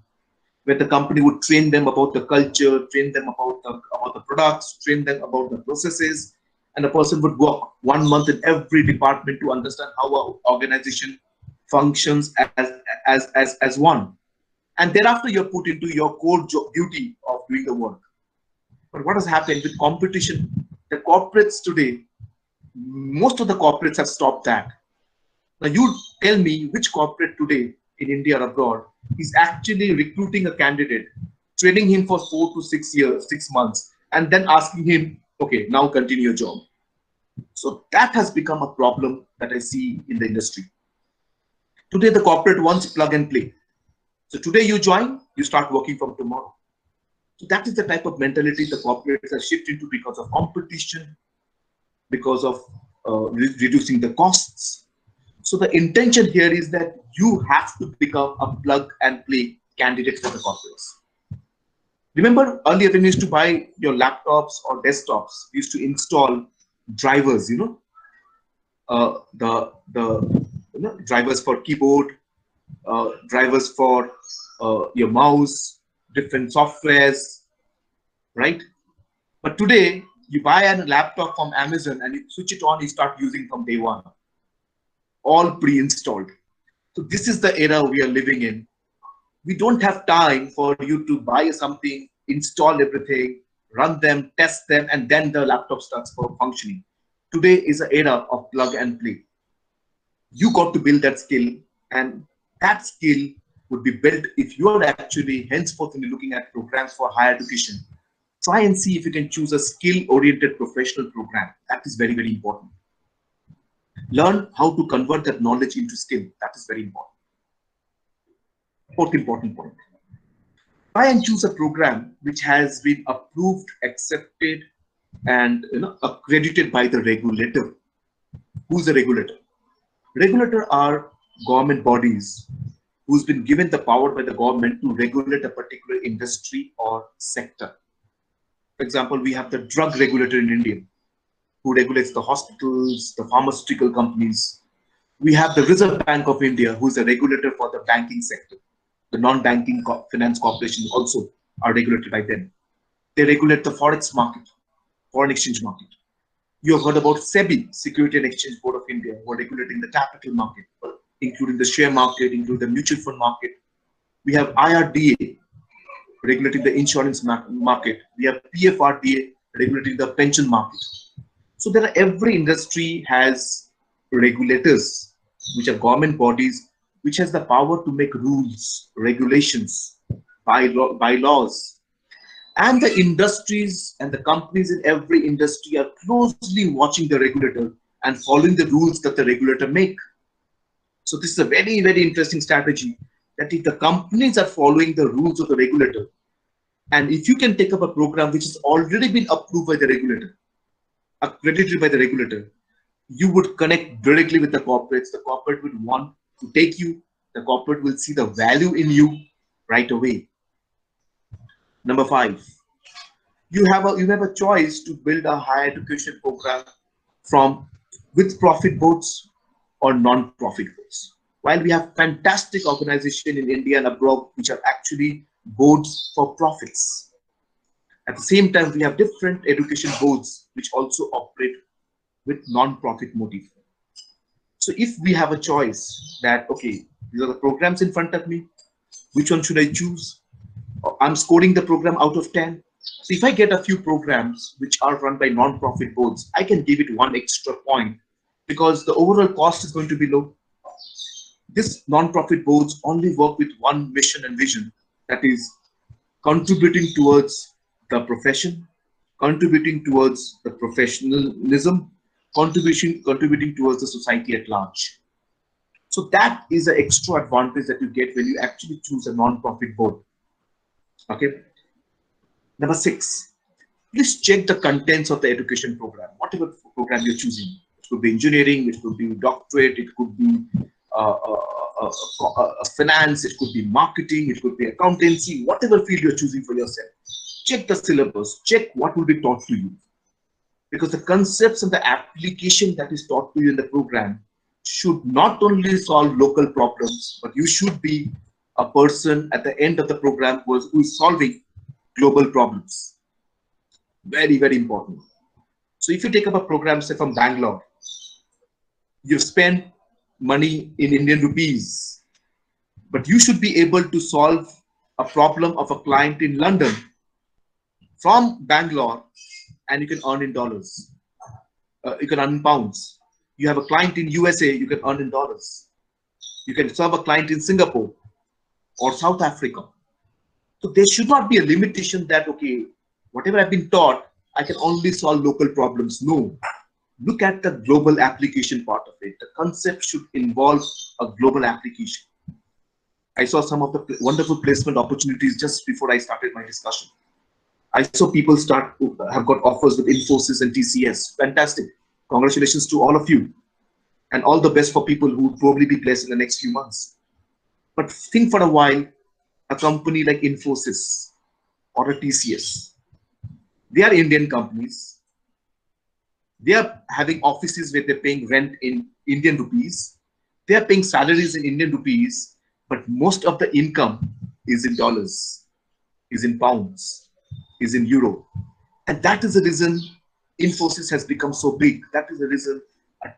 where the company would train them about the culture, train them about the products, train them about the processes, and a person would work 1 month in every department to understand how an organization functions as one. And thereafter, you're put into your core duty of doing the work. But what has happened with competition? The corporates today, most of the corporates have stopped that. Now you tell me which corporate today in India or abroad is actually recruiting a candidate, training him for 4 to 6 years, 6 months, and then asking him, okay, now continue your job. So that has become a problem that I see in the industry. Today, the corporate wants plug and play. So today you join, you start working from tomorrow. So that is the type of mentality the corporates are shifting to because of competition, because of reducing the costs. So the intention here is that you have to become a plug and play candidate for the corporates. Remember earlier when you used to buy your laptops or desktops, you used to install drivers, drivers for keyboard, drivers for your mouse, different softwares, right? But today you buy a laptop from Amazon and you switch it on, you start using from day one, all pre-installed. So this is the era we are living in. We don't have time for you to buy something, install everything, run them, test them, and then the laptop starts functioning. Today is an era of plug and play. You got to build that skill, and that skill would be built if you are actually henceforth looking at programs for higher education. Try and see if you can choose a skill-oriented professional program. That is very, very important. Learn how to convert that knowledge into skill. That is very important. Fourth important point. Try and choose a program which has been approved, accepted, and accredited by the regulator. Who's a regulator? Regulator are government bodies who's been given the power by the government to regulate a particular industry or sector. For example, we have the drug regulator in India, who regulates the hospitals, the pharmaceutical companies. We have the Reserve Bank of India, who is a regulator for the banking sector. The non-banking finance corporations also are regulated by them. They regulate the forex market, foreign exchange market. You have heard about SEBI, Security and Exchange Board of India, who are regulating the capital market, including the share market, including the mutual fund market. We have IRDA, regulating the insurance market. We have PFRDA, regulating the pension market. So there are, every industry has regulators, which are government bodies, which has the power to make rules, regulations, bylaws. And the industries and the companies in every industry are closely watching the regulator and following the rules that the regulator make. So this is a very, very interesting strategy, that if the companies are following the rules of the regulator, and if you can take up a program which has already been approved by the regulator, accredited by the regulator, you would connect directly with the corporates. The corporate would want to take you. The corporate will see the value in you right away. Number 5, you have a choice to build a higher education program from with-profit boards or non-profit boards. While we have fantastic organizations in India and abroad which are actually boards for profits, at the same time we have different education boards which also operate with non-profit motive. So if we have a choice that, okay, these are the programs in front of me, which one should I choose? I'm scoring the program out of 10. So if I get a few programs which are run by non-profit boards, I can give it 1 extra point because the overall cost is going to be low. This non-profit boards only work with one mission and vision, that is contributing towards the profession, contributing towards the professionalism, contributing towards the society at large. So that is an extra advantage that you get when you actually choose a non-profit board. Okay. Number 6, please check the contents of the education program. Whatever program you're choosing, it could be engineering, it could be doctorate, it could be finance, it could be marketing, it could be accountancy, whatever field you're choosing for yourself. Check the syllabus, check what will be taught to you. Because the concepts and the application that is taught to you in the program should not only solve local problems, but you should be a person at the end of the program who is solving global problems. Very, very important. So if you take up a program, say from Bangalore, you spend money in Indian rupees, but you should be able to solve a problem of a client in London from Bangalore, and you can earn in dollars. You can earn in pounds. You have a client in USA, you can earn in dollars. You can serve a client in Singapore or South Africa. So there should not be a limitation that, okay, whatever I've been taught, I can only solve local problems. No. Look at the global application part of it. The concept should involve a global application. I saw some of the wonderful placement opportunities just before I started my discussion. I saw people have got offers with Infosys and TCS. Fantastic. Congratulations to all of you. And all the best for people who will probably be placed in the next few months. But think for a while, a company like Infosys or a TCS, they are Indian companies. They are having offices where they're paying rent in Indian rupees. They are paying salaries in Indian rupees, but most of the income is in dollars, is in pounds, is in euro. And that is the reason Infosys has become so big. That is the reason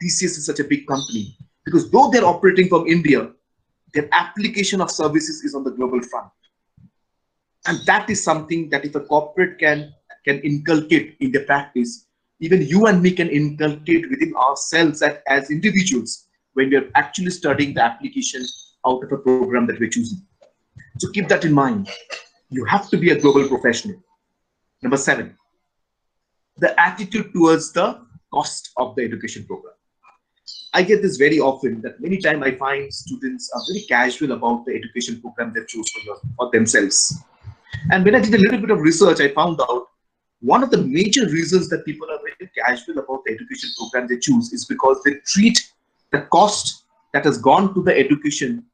TCS is such a big company. Because though they're operating from India, their application of services is on the global front. And that is something that if a corporate can inculcate in the practice, even you and me can inculcate within ourselves as individuals when we are actually studying the application out of a program that we're choosing. So keep that in mind. You have to be a global professional. Number 7, the attitude towards the cost of the education program. I get this very often, that many times I find students are very casual about the education program they choose for themselves. And when I did a little bit of research, I found out one of the major reasons that people are very casual about the education program they choose is because they treat the cost that has gone to the education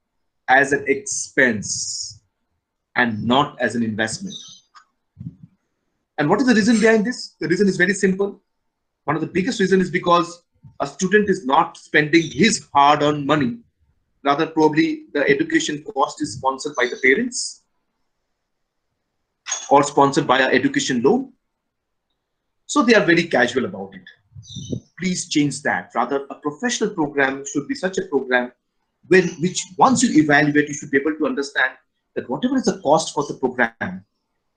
as an expense and not as an investment. And what is the reason behind this? The reason is very simple. One of the biggest reasons is because a student is not spending his hard-earned money. Rather, probably the education cost is sponsored by the parents or sponsored by an education loan. So they are very casual about it. Please change that. Rather, a professional program should be such a program which once you evaluate, you should be able to understand that whatever is the cost for the program,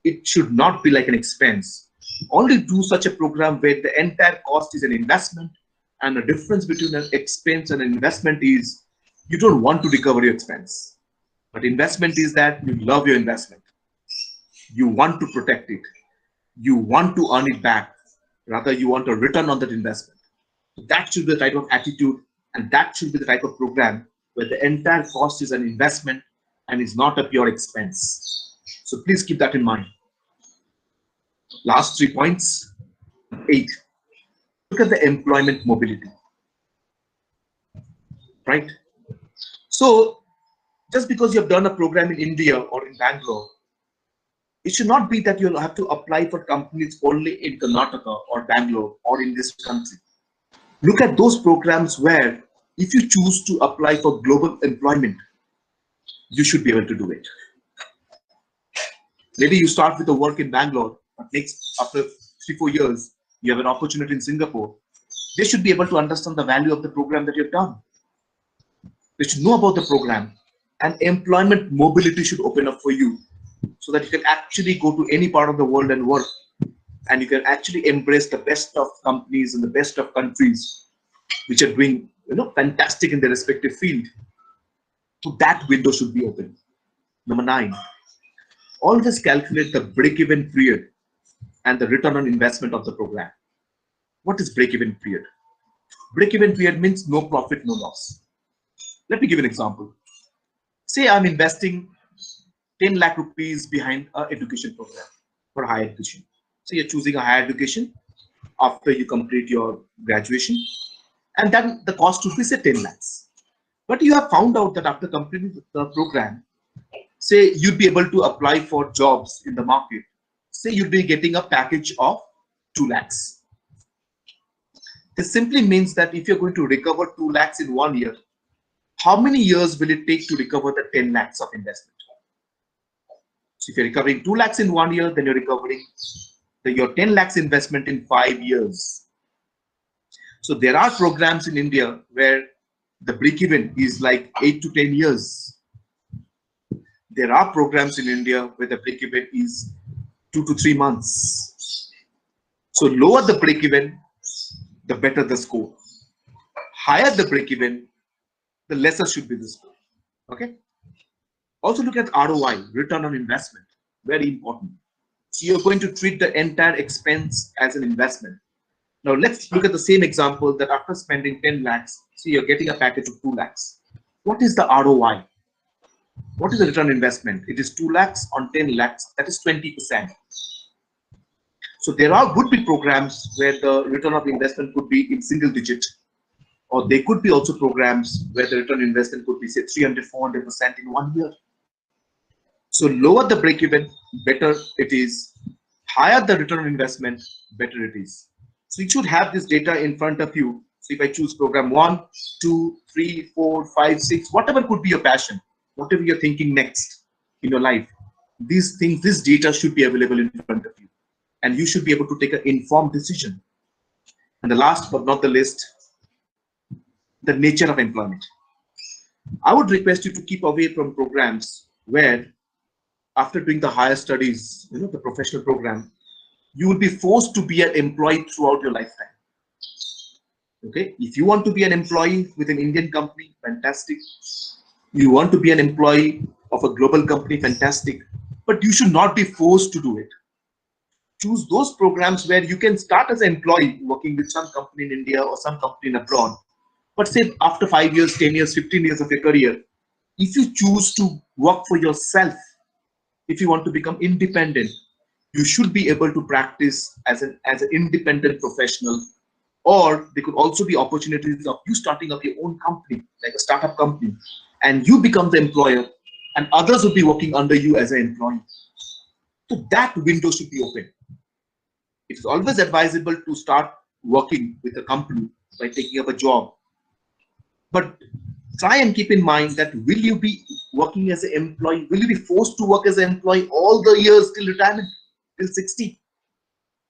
it should not be like an expense. Only do such a program where the entire cost is an investment, and the difference between an expense and an investment is you don't want to recover your expense. But investment is that you love your investment. You want to protect it. You want to earn it back. Rather, you want a return on that investment. So that should be the type of attitude, and that should be the type of program where the entire cost is an investment and is not a pure expense. So please keep that in mind. Last 3 points. 8. Look at the employment mobility. Right? So just because you have done a program in India or in Bangalore, it should not be that you'll have to apply for companies only in Karnataka or Bangalore or in this country. Look at those programs where if you choose to apply for global employment, you should be able to do it. Maybe you start with a work in Bangalore, but after 3-4 years, you have an opportunity in Singapore. They should be able to understand the value of the program that you've done. They should know about the program, and employment mobility should open up for you so that you can actually go to any part of the world and work, and you can actually embrace the best of companies and the best of countries which are doing fantastic in their respective field. So that window should be open. Number 9, always calculate the break-even period and the return on investment of the program. What is break-even period? Break-even period means no profit, no loss. Let me give an example. Say I'm investing 10 lakh rupees behind an education program for higher education. So you're choosing a higher education after you complete your graduation, and then the cost would be say 10 lakhs. But you have found out that after completing the program, say you'd be able to apply for jobs in the market. Say you'd be getting a package of 2 lakhs. This simply means that if you're going to recover 2 lakhs in 1 year, how many years will it take to recover the 10 lakhs of investment? So if you're recovering 2 lakhs in 1 year, then you're recovering your 10 lakhs investment in 5 years. So there are programs in India where the break-even is like 8 to 10 years. There are programs in India where the break-even is 2 to 3 months. So lower the break-even, the better the score. Higher the break-even, the lesser should be the score. Okay. Also look at ROI, return on investment, very important. So you're going to treat the entire expense as an investment. Now let's look at the same example that after spending 10 lakhs, so you're getting a package of 2 lakhs. What is the ROI? What is the return on investment? It is 2 lakhs on 10 lakhs, that is 20%. So there would be programs where the return of investment could be in single digit, or there could be also programs where the return on investment could be say 300, 400% in 1 year. So lower the break even, better it is. Higher the return on investment, better it is. So you should have this data in front of you. So if I choose program 1, 2, 3, 4, 5, 6, whatever could be your passion, whatever you're thinking next in your life, these things, this data should be available in front of you, and you should be able to take an informed decision. And the last but not the least, the nature of employment. I would request you to keep away from programs where after doing the higher studies, the professional program, you will be forced to be an employee throughout your lifetime. Okay, if you want to be an employee with an Indian company, fantastic. You want to be an employee of a global company, fantastic. But you should not be forced to do it. Choose those programs where you can start as an employee working with some company in India or some company in abroad. But say after 5 years, 10 years, 15 years of your career, if you choose to work for yourself, if you want to become independent, you should be able to practice as an independent professional Or there could also be opportunities of you starting up your own company, like a startup company, and you become the employer, and others will be working under you as an employee. So that window should be open. It's always advisable to start working with a company by taking up a job. But try and keep in mind that will you be working as an employee? Will you be forced to work as an employee all the years till retirement, till 60?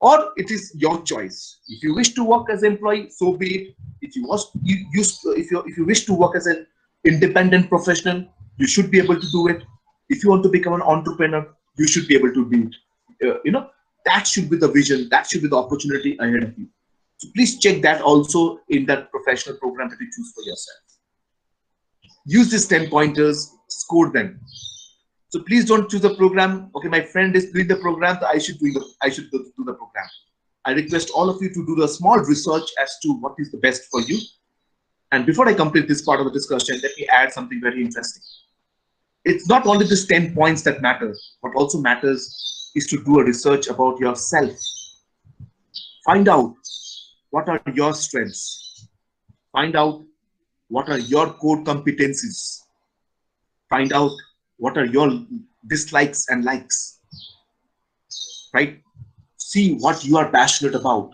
Or it is your choice. If you wish to work as an employee, so be it. If you wish to work as an independent professional, you should be able to do it. If you want to become an entrepreneur, you should be able to do it. That should be the vision. That should be the opportunity ahead of you. So please check that also in that professional program that you choose for yourself. Use these 10 pointers, score them. So please don't choose a program. Okay, my friend is doing the program, so I should do the program. I request all of you to do a small research as to what is the best for you. And before I complete this part of the discussion, let me add something very interesting. It's not only these 10 points that matter. What also matters is to do a research about yourself. Find out what are your strengths. Find out what are your core competencies. Find out what are your dislikes and likes, right? See what you are passionate about,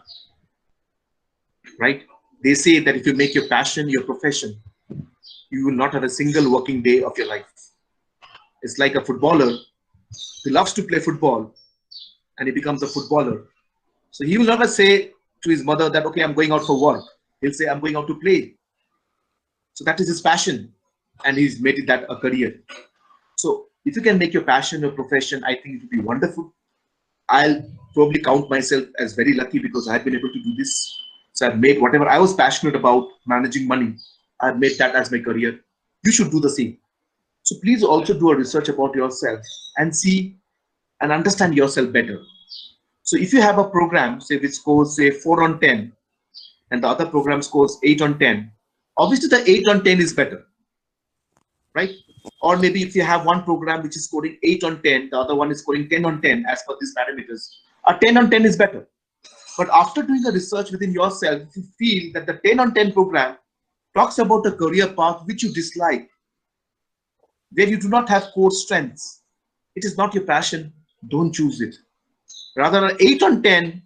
right? They say that if you make your passion your profession, you will not have a single working day of your life. It's like a footballer who loves to play football and he becomes a footballer. So he will never say to his mother that, okay, I'm going out for work. He'll say, I'm going out to play. So that is his passion, and he's made it that a career. So if you can make your passion your profession, I think it would be wonderful. I'll probably count myself as very lucky because I've been able to do this. So I've made whatever I was passionate about, managing money, I've made that as my career. You should do the same. So please also do a research about yourself and see and understand yourself better. So if you have a program, say which scores say 4 on 10, and the other program scores 8 on 10, obviously the 8 on 10 is better, right? Or maybe if you have one program which is scoring 8 on 10, the other one is scoring 10 on 10 as per these parameters, a 10 on 10 is better. But after doing the research within yourself, if you feel that the 10 on 10 program talks about a career path which you dislike, where you do not have core strengths, it is not your passion, don't choose it. Rather, an 8 on 10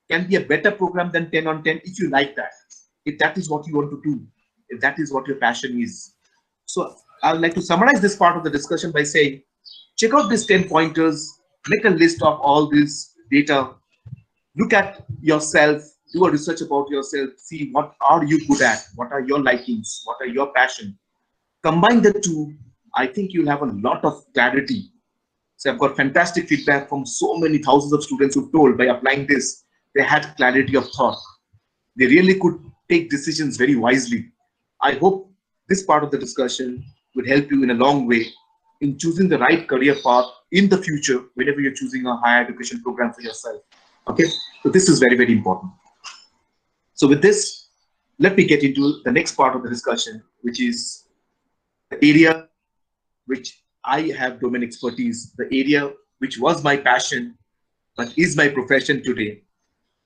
can be a better program than 10 on 10 if you like that, if that is what you want to do, if that is what your passion is. So I would like to summarize this part of the discussion by saying, check out these 10 pointers, make a list of all this data, look at yourself, do a research about yourself, see what are you good at, what are your likings, what are your passion. Combine the two, I think you'll have a lot of clarity. So I've got fantastic feedback from so many thousands of students who've told by applying this, they had clarity of thought. They really could take decisions very wisely. I hope this part of the discussion would help you in a long way in choosing the right career path in the future whenever you're choosing a higher education program for yourself. Okay, so this is very, very important. So with this, let me get into the next part of the discussion, which is the area which I have domain expertise, the area which was my passion, but is my profession today,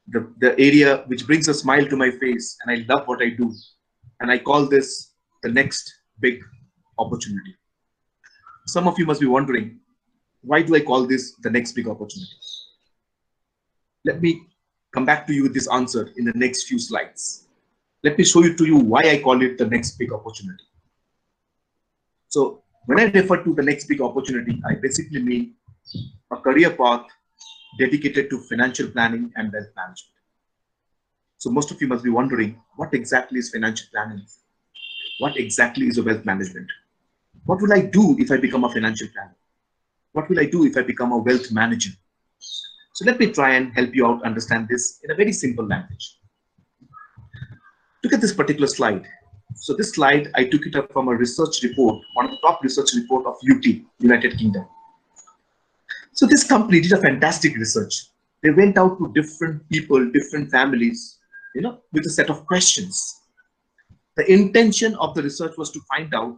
the area which brings a smile to my face, and I love what I do. And I call this the next big opportunity. Some of you must be wondering, why do I call this the next big opportunity? Let me come back to you with this answer in the next few slides. Let me show you to you why I call it the next big opportunity. So when I refer to the next big opportunity, I basically mean a career path dedicated to financial planning and wealth management. So most of you must be wondering, what exactly is financial planning? What exactly is a wealth management? What will I do if I become a financial planner? What will I do if I become a wealth manager? So let me try and help you out understand this in a very simple language. Look at this particular slide. So this slide, I took it up from a research report, one of the top research report of UT, United Kingdom. So this company did a fantastic research. They went out to different people, different families, with a set of questions. The intention of the research was to find out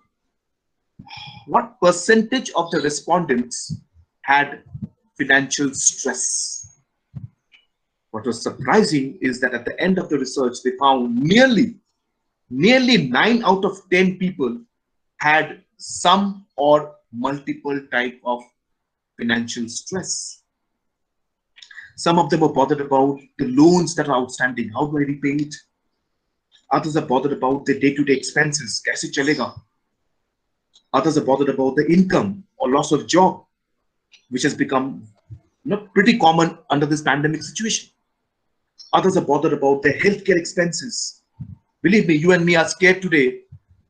what percentage of the respondents had financial stress. What was surprising is that at the end of the research, they found nearly 9 out of 10 people had some or multiple type of financial stress. Some of them are bothered about the loans that are outstanding. How do I repay it? Others are bothered about the day-to-day expenses. Kaise chalega? Others are bothered about the income or loss of job, which has become pretty common under this pandemic situation. Others are bothered about their healthcare expenses. Believe me, you and me are scared today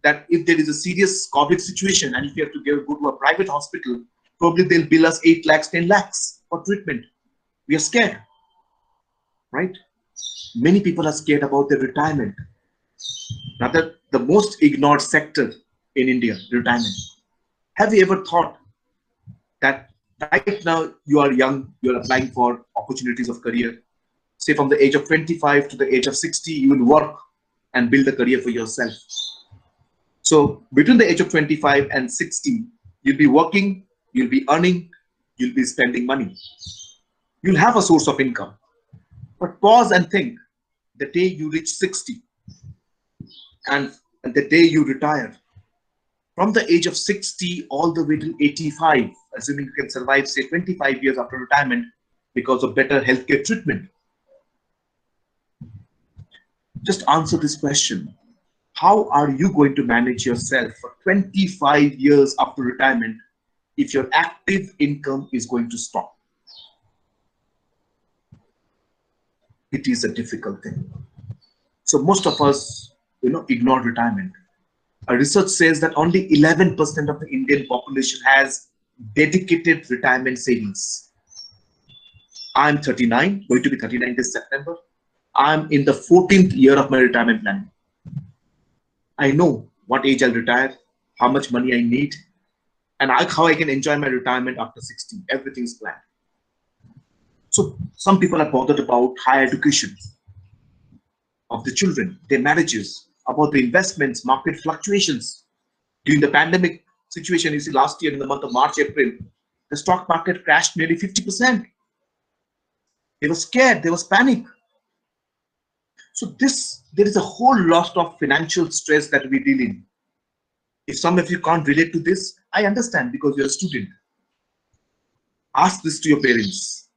that if there is a serious COVID situation and if you have to go to a private hospital, probably they'll bill us 8 lakhs, 10 lakhs for treatment. We are scared, right? Many people are scared about their retirement. Now, the most ignored sector in India, retirement. Have you ever thought that right now you are young, you're applying for opportunities of career, say from the age of 25 to the age of 60, you will work and build a career for yourself. So between the age of 25 and 60, you'll be working, you'll be earning, you'll be spending money. You'll have a source of income. But pause and think, the day you reach 60 and the day you retire, from the age of 60 all the way to 85, assuming you can survive, say 25 years after retirement because of better healthcare treatment. Just answer this question. How are you going to manage yourself for 25 years after retirement if your active income is going to stop? It is a difficult thing. So most of us, ignore retirement. A research says that only 11% of the Indian population has dedicated retirement savings. I'm 39, going to be 39 this September. I'm in the 14th year of my retirement planning. I know what age I'll retire, how much money I need, and how I can enjoy my retirement after 60. Everything's planned. So some people are bothered about higher education of the children, their marriages, about the investments, market fluctuations. During the pandemic situation, you see last year in the month of March, April, the stock market crashed nearly 50%. They were scared, there was panic. So there is a whole lot of financial stress that we deal in. If some of you can't relate to this, I understand because you're a student. Ask this to your parents.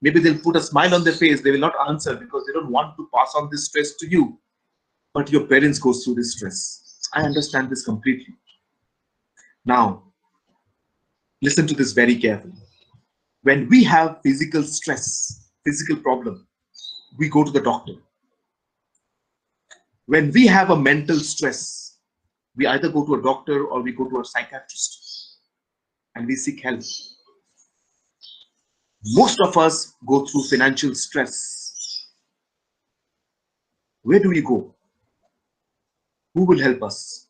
Maybe they'll put a smile on their face. They will not answer because they don't want to pass on this stress to you. But your parents go through this stress. I understand this completely. Now, listen to this very carefully. When we have physical stress, physical problem, we go to the doctor. When we have a mental stress, we either go to a doctor or we go to a psychiatrist and we seek help. Most of us go through financial stress. Where do we go? Who will help us?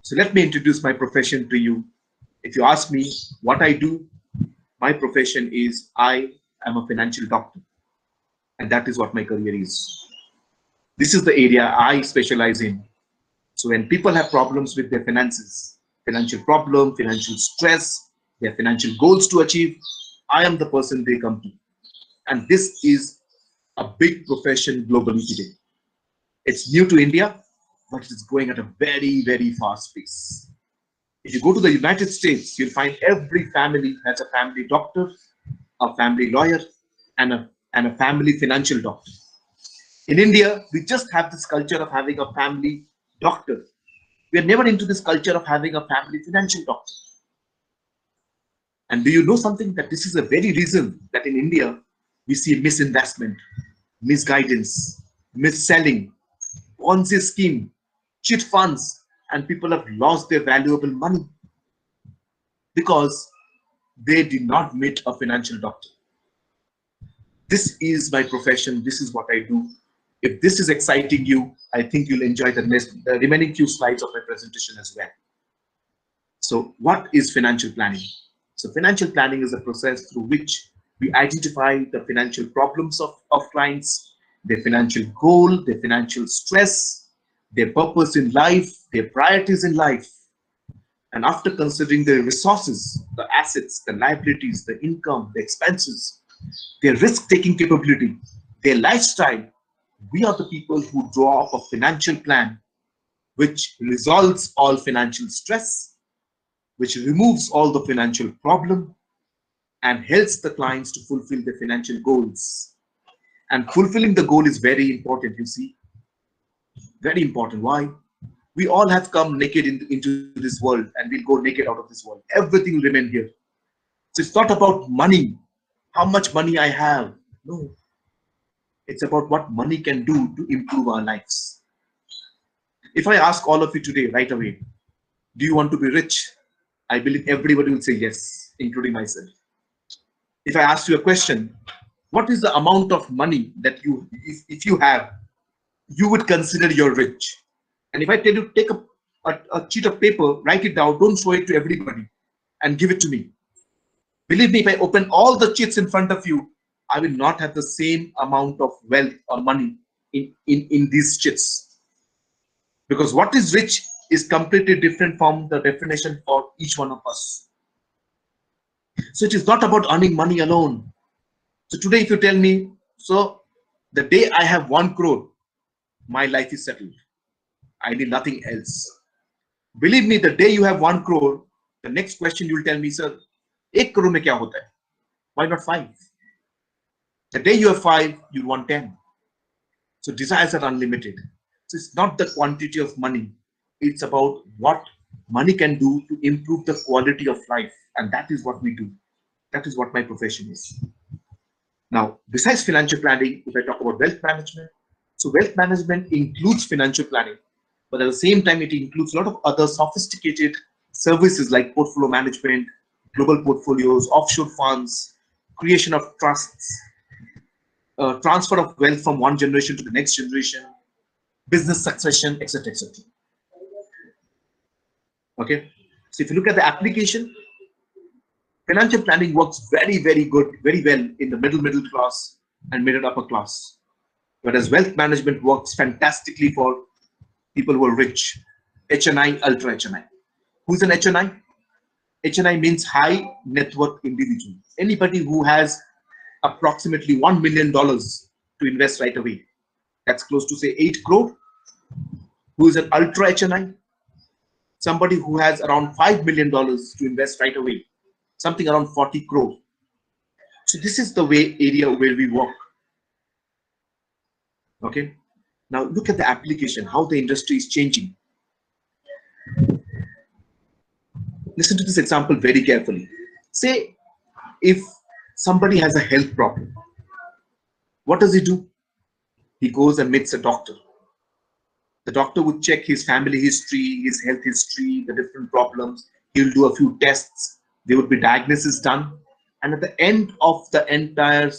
So let me introduce my profession to you. If you ask me what I do, my profession is I am a financial doctor, and that is what my career is. This is the area I specialize in. So when people have problems with their finances, financial problem, financial stress, their financial goals to achieve, I am the person they come to. And this is a big profession globally today. It's new to India, but it's going at a very, very fast pace. If you go to the United States, you'll find every family has a family doctor, a family lawyer, and a family financial doctor. In India, we just have this culture of having a family doctor. We are never into this culture of having a family financial doctor. And do you know something? That this is a very reason that in India, we see misinvestment, misguidance, mis-selling, Ponzi scheme, cheat funds, and people have lost their valuable money because they did not meet a financial doctor. This is my profession. This is what I do. If this is exciting you, I think you'll enjoy the remaining few slides of my presentation as well. So what is financial planning? So financial planning is a process through which we identify the financial problems of clients, their financial goal, their financial stress, their purpose in life, their priorities in life. And after considering the resources, the assets, the liabilities, the income, the expenses, their risk-taking capability, their lifestyle, we are the people who draw up a financial plan which resolves all financial stress, which removes all the financial problem, and helps the clients to fulfill their financial goals. And fulfilling the goal is very important, you see. Very important. Why? We all have come naked into this world, and we'll go naked out of this world. Everything will remain here. So it's not about money, how much money I have. No. It's about what money can do to improve our lives. If I ask all of you today, right away, do you want to be rich? I believe everybody will say yes, including myself. If I ask you a question, what is the amount of money that you, if you have, you would consider you're rich? And if I tell you, take a sheet of paper, write it down, don't show it to everybody, and give it to me. Believe me, if I open all the sheets in front of you, I will not have the same amount of wealth or money in these sheets. Because what is rich is completely different from the definition for each one of us. So it is not about earning money alone. So today, if you tell me, so the day I have 1 crore, my life is settled. I need nothing else. Believe me, the day you have 1 crore, the next question you will tell me, sir, 1 crore mein kya hota hai? Why not 5? The day you have 5, you want 10. So desires are unlimited. So it's not the quantity of money. It's about what money can do to improve the quality of life. And that is what we do. That is what my profession is. Now, besides financial planning, if I talk about wealth management, so wealth management includes financial planning, but at the same time, it includes a lot of other sophisticated services like portfolio management, global portfolios, offshore funds, creation of trusts, transfer of wealth from one generation to the next generation, business succession, etc., etc. Okay, so if you look at the application, financial planning works very, very good, very well in the middle class and middle upper class. Whereas wealth management works fantastically for people who are rich, HNI, ultra HNI. Who's an HNI? HNI means high net worth individual. Anybody who has approximately $1 million to invest right away. That's close to say 8 crore. Who is an ultra HNI? Somebody who has around $5 million to invest right away. Something around 40 crore. So this is the area where we work. Okay. Now look at the application, how the industry is changing. Listen to this example very carefully. Say if somebody has a health problem, what does he do? He goes and meets a doctor. The doctor would check his family history, his health history, the different problems. He'll do a few tests. There would be diagnosis done. And at the end of the entire,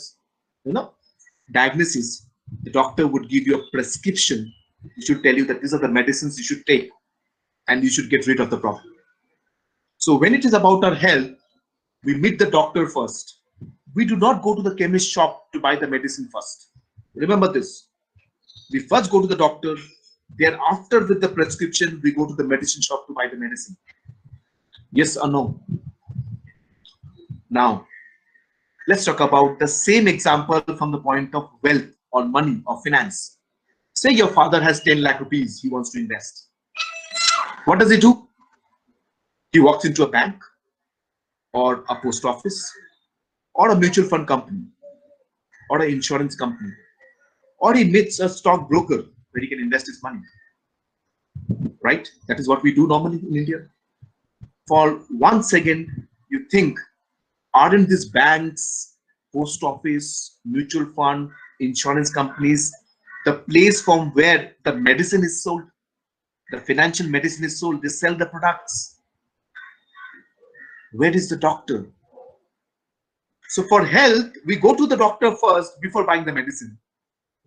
diagnosis, the doctor would give you a prescription. He should tell you that these are the medicines you should take and you should get rid of the problem. So when it is about our health, we meet the doctor first. We do not go to the chemist shop to buy the medicine first. Remember this. We first go to the doctor. Thereafter, with the prescription, we go to the medicine shop to buy the medicine. Yes or no? Now, let's talk about the same example from the point of wealth or money or finance. Say your father has 10 lakh rupees he wants to invest. What does he do? He walks into a bank or a post office or a mutual fund company or an insurance company, or he meets a stock broker where he can invest his money. Right? That is what we do normally in India. For 1 second, you think, aren't these banks, post office, mutual fund, insurance companies, the place from where the medicine is sold, the financial medicine is sold, they sell the products? Where is the doctor? So for health, we go to the doctor first before buying the medicine.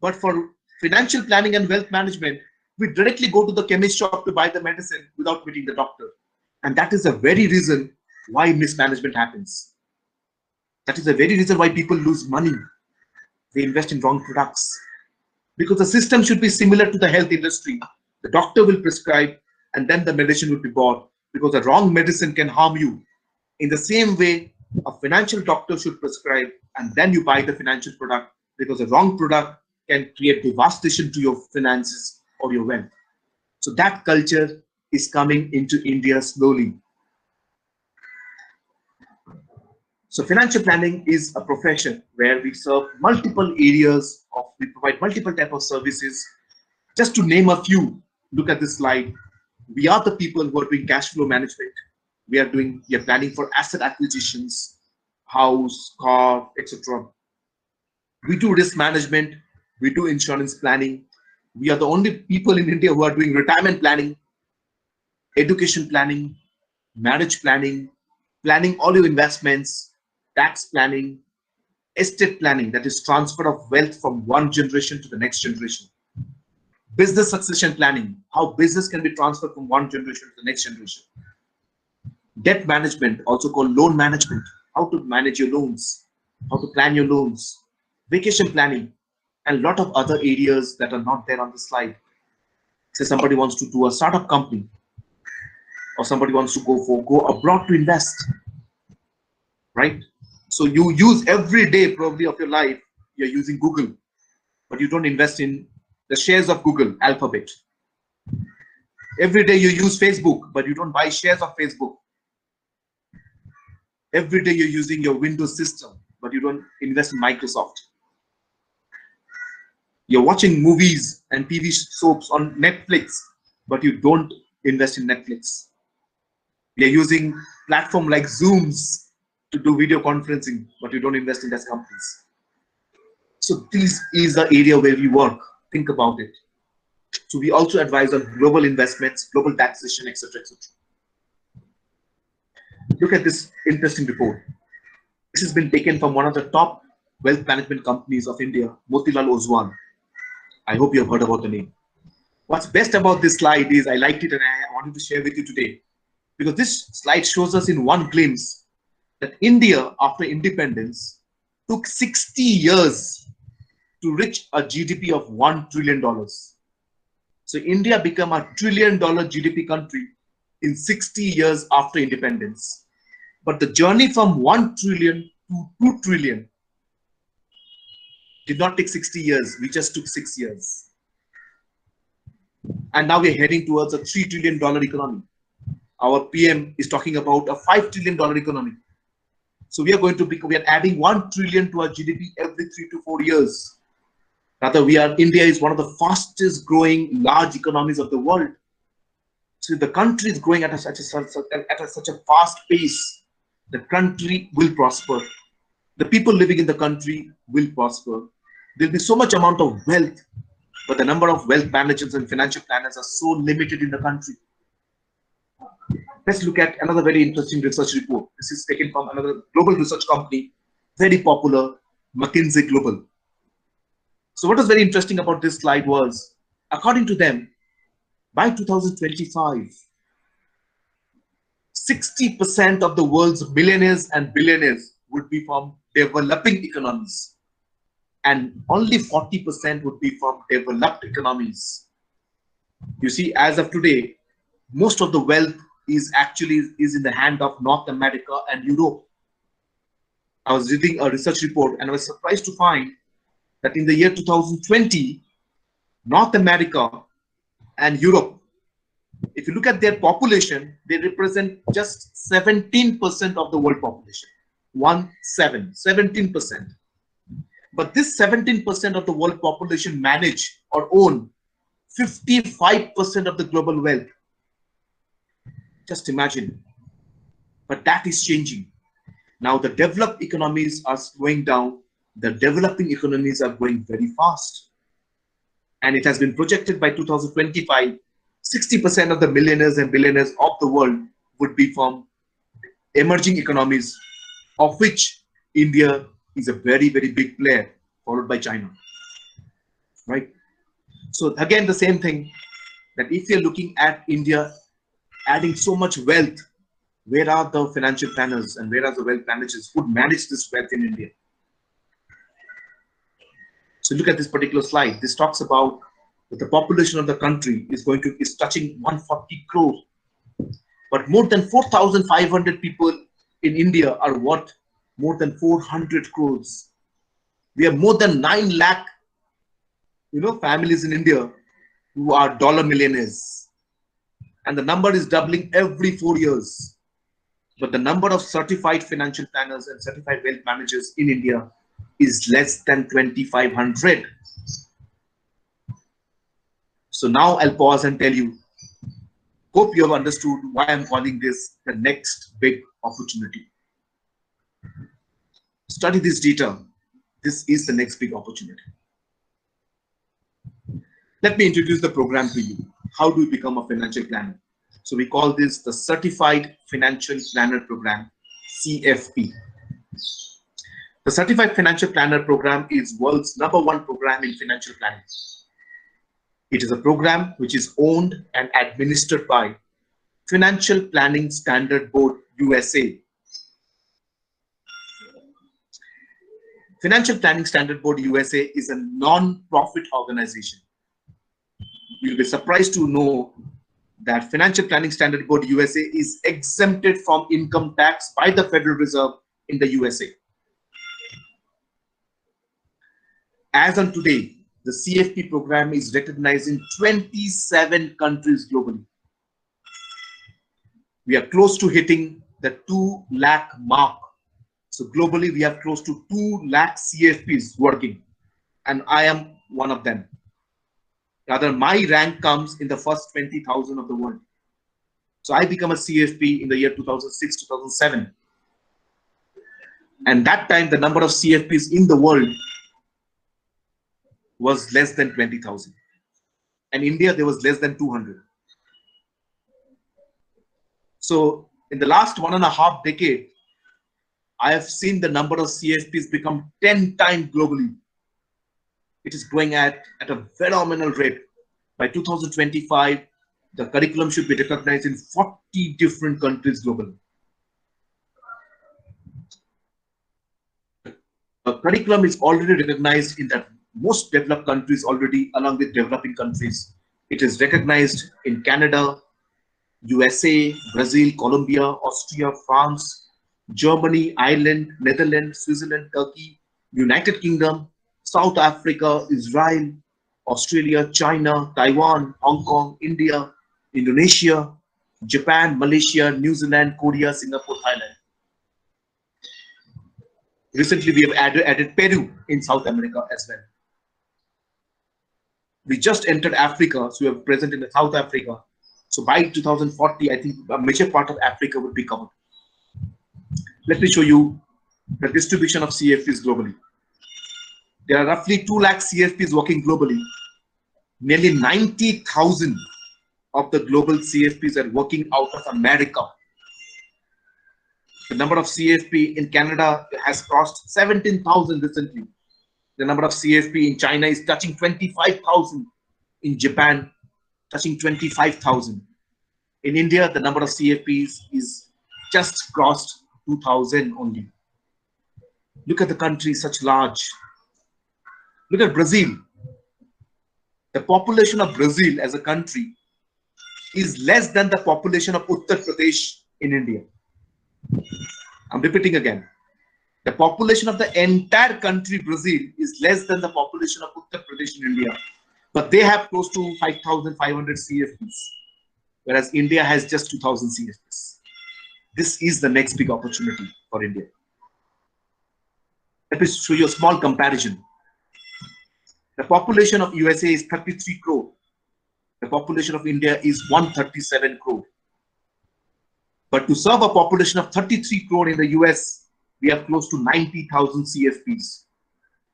But for financial planning and wealth management, we directly go to the chemist shop to buy the medicine without meeting the doctor. And that is the very reason why mismanagement happens. That is the very reason why people lose money. They invest in wrong products. Because the system should be similar to the health industry. The doctor will prescribe and then the medicine will be bought, because the wrong medicine can harm you. In the same way, a financial doctor should prescribe and then you buy the financial product, because a wrong product can create devastation to your finances or your wealth. So that culture is coming into India slowly. So financial planning is a profession where we serve multiple areas we provide multiple type of services. Just to name a few, look at this slide. We are the people who are doing cash flow management. We are planning for asset acquisitions, house, car, etc. We do risk management. We do insurance planning. We are the only people in India who are doing retirement planning, education planning, marriage planning, planning all your investments, tax planning, estate planning, that is transfer of wealth from one generation to the next generation. Business succession planning, how business can be transferred from one generation to the next generation. Debt management, also called loan management, how to manage your loans, how to plan your loans. Vacation planning, and a lot of other areas that are not there on the slide. Say somebody wants to do a startup company, or somebody wants to go abroad to invest, right? So you use every day probably of your life, you're using Google, but you don't invest in the shares of Google, Alphabet. Every day you use Facebook, but you don't buy shares of Facebook. Every day you're using your Windows system, but you don't invest in Microsoft. You're watching movies and TV soaps on Netflix, but you don't invest in Netflix. You're using platform like Zooms to do video conferencing, but you don't invest in those companies. So this is the area where we work. Think about it. So we also advise on global investments, global taxation, etc., etc. Look at this interesting report. This has been taken from one of the top wealth management companies of India, Motilal Oswal. I hope you have heard about the name. What's best about this slide is I liked it and I wanted to share with you today, because this slide shows us in one glimpse that India, after independence, took 60 years to reach a GDP of $1 trillion. So India became a $1 trillion GDP country in 60 years after independence. But the journey from 1 trillion to 2 trillion did not take 60 years. We just took 6 years. And now we're heading towards a $3 trillion economy. Our PM is talking about a $5 trillion economy. So we are adding 1 trillion to our GDP every 3 to 4 years. Rather, India is one of the fastest growing large economies of the world. So if the country is growing at such a fast pace, the country will prosper. The people living in the country will prosper. There'll be so much amount of wealth, but the number of wealth managers and financial planners are so limited in the country. Let's look at another very interesting research report. This is taken from another global research company, very popular, McKinsey Global. So what was very interesting about this slide was, according to them, by 2025, 60% of the world's millionaires and billionaires would be from developing economies, and only 40% would be from developed economies. You see, as of today, most of the wealth is in the hand of North America and Europe. I was reading a research report and I was surprised to find that in the year 2020, North America and Europe, if you look at their population, they represent just 17% of the world population. 17%. But this 17% of the world population manage or own 55% of the global wealth. Just imagine. But that is changing. Now the developed economies are slowing down. The developing economies are growing very fast. And it has been projected by 2025, 60% of the millionaires and billionaires of the world would be from emerging economies, of which India is a very, very big player, followed by China. Right? So again, the same thing, that if you're looking at India adding so much wealth, where are the financial planners and where are the wealth managers who manage this wealth in India? So look at this particular slide. This talks about that the population of the country is touching 140 crores, but more than 4,500 people in India are worth more than 400 crores. We have more than 9 lakh, families in India who are dollar millionaires. And the number is doubling every 4 years. But the number of certified financial planners and certified wealth managers in India is less than 2,500. So now I'll pause and tell you, hope you have understood why I'm calling this the next big opportunity. Study this data. This is the next big opportunity. Let me introduce the program to you. How do we become a financial planner? So we call this the Certified Financial Planner Program, CFP. The Certified Financial Planner Program is world's #1 program in financial planning. It is a program which is owned and administered by Financial Planning Standard Board, USA. Financial Planning Standard Board, USA is a non-profit organization. You'll be surprised to know that Financial Planning Standard Board, USA is exempted from income tax by the Federal Reserve in the USA. As on today, the CFP program is recognized in 27 countries globally. We are close to hitting the 2 lakh mark. So globally, we have close to 2 lakh CFPs working, and I am one of them. Rather, my rank comes in the first 20,000 of the world. So I became a CFP in the year 2006, 2007. And that time, the number of CFPs in the world was less than 20,000. And in India, there was less than 200. So in the last 1.5 decades, I have seen the number of CFPs become 10 times globally. It is growing at a phenomenal rate. By 2025, the curriculum should be recognized in 40 different countries globally. The curriculum is already recognized in the most developed countries already, along with developing countries. It is recognized in Canada, USA, Brazil, Colombia, Austria, France, Germany, Ireland, Netherlands, Switzerland, Turkey, United Kingdom, South Africa, Israel, Australia, China, Taiwan, Hong Kong, India, Indonesia, Japan, Malaysia, New Zealand, Korea, Singapore, Thailand. Recently, we have added Peru in South America as well. We just entered Africa, so we are present in South Africa. So by 2040, I think a major part of Africa would be covered. Let me show you the distribution of CFPs globally. There are roughly 2 lakh CFPs working globally. Nearly 90,000 of the global CFPs are working out of America. The number of CFP in Canada has crossed 17,000 recently. The number of CFP in China is touching 25,000. In Japan, touching 25,000. In India, the number of CFPs is just crossed 2,000 only. Look at the country, such large. Look at Brazil. The population of Brazil as a country is less than the population of Uttar Pradesh in India. I'm repeating again. The population of the entire country, Brazil, is less than the population of Uttar Pradesh in India. But they have close to 5,500 CFPs, whereas India has just 2,000 CFPs. This is the next big opportunity for India. Let me show you a small comparison. The population of USA is 33 crore. The population of India is 137 crore. But to serve a population of 33 crore in the US, we have close to 90,000 CFPs.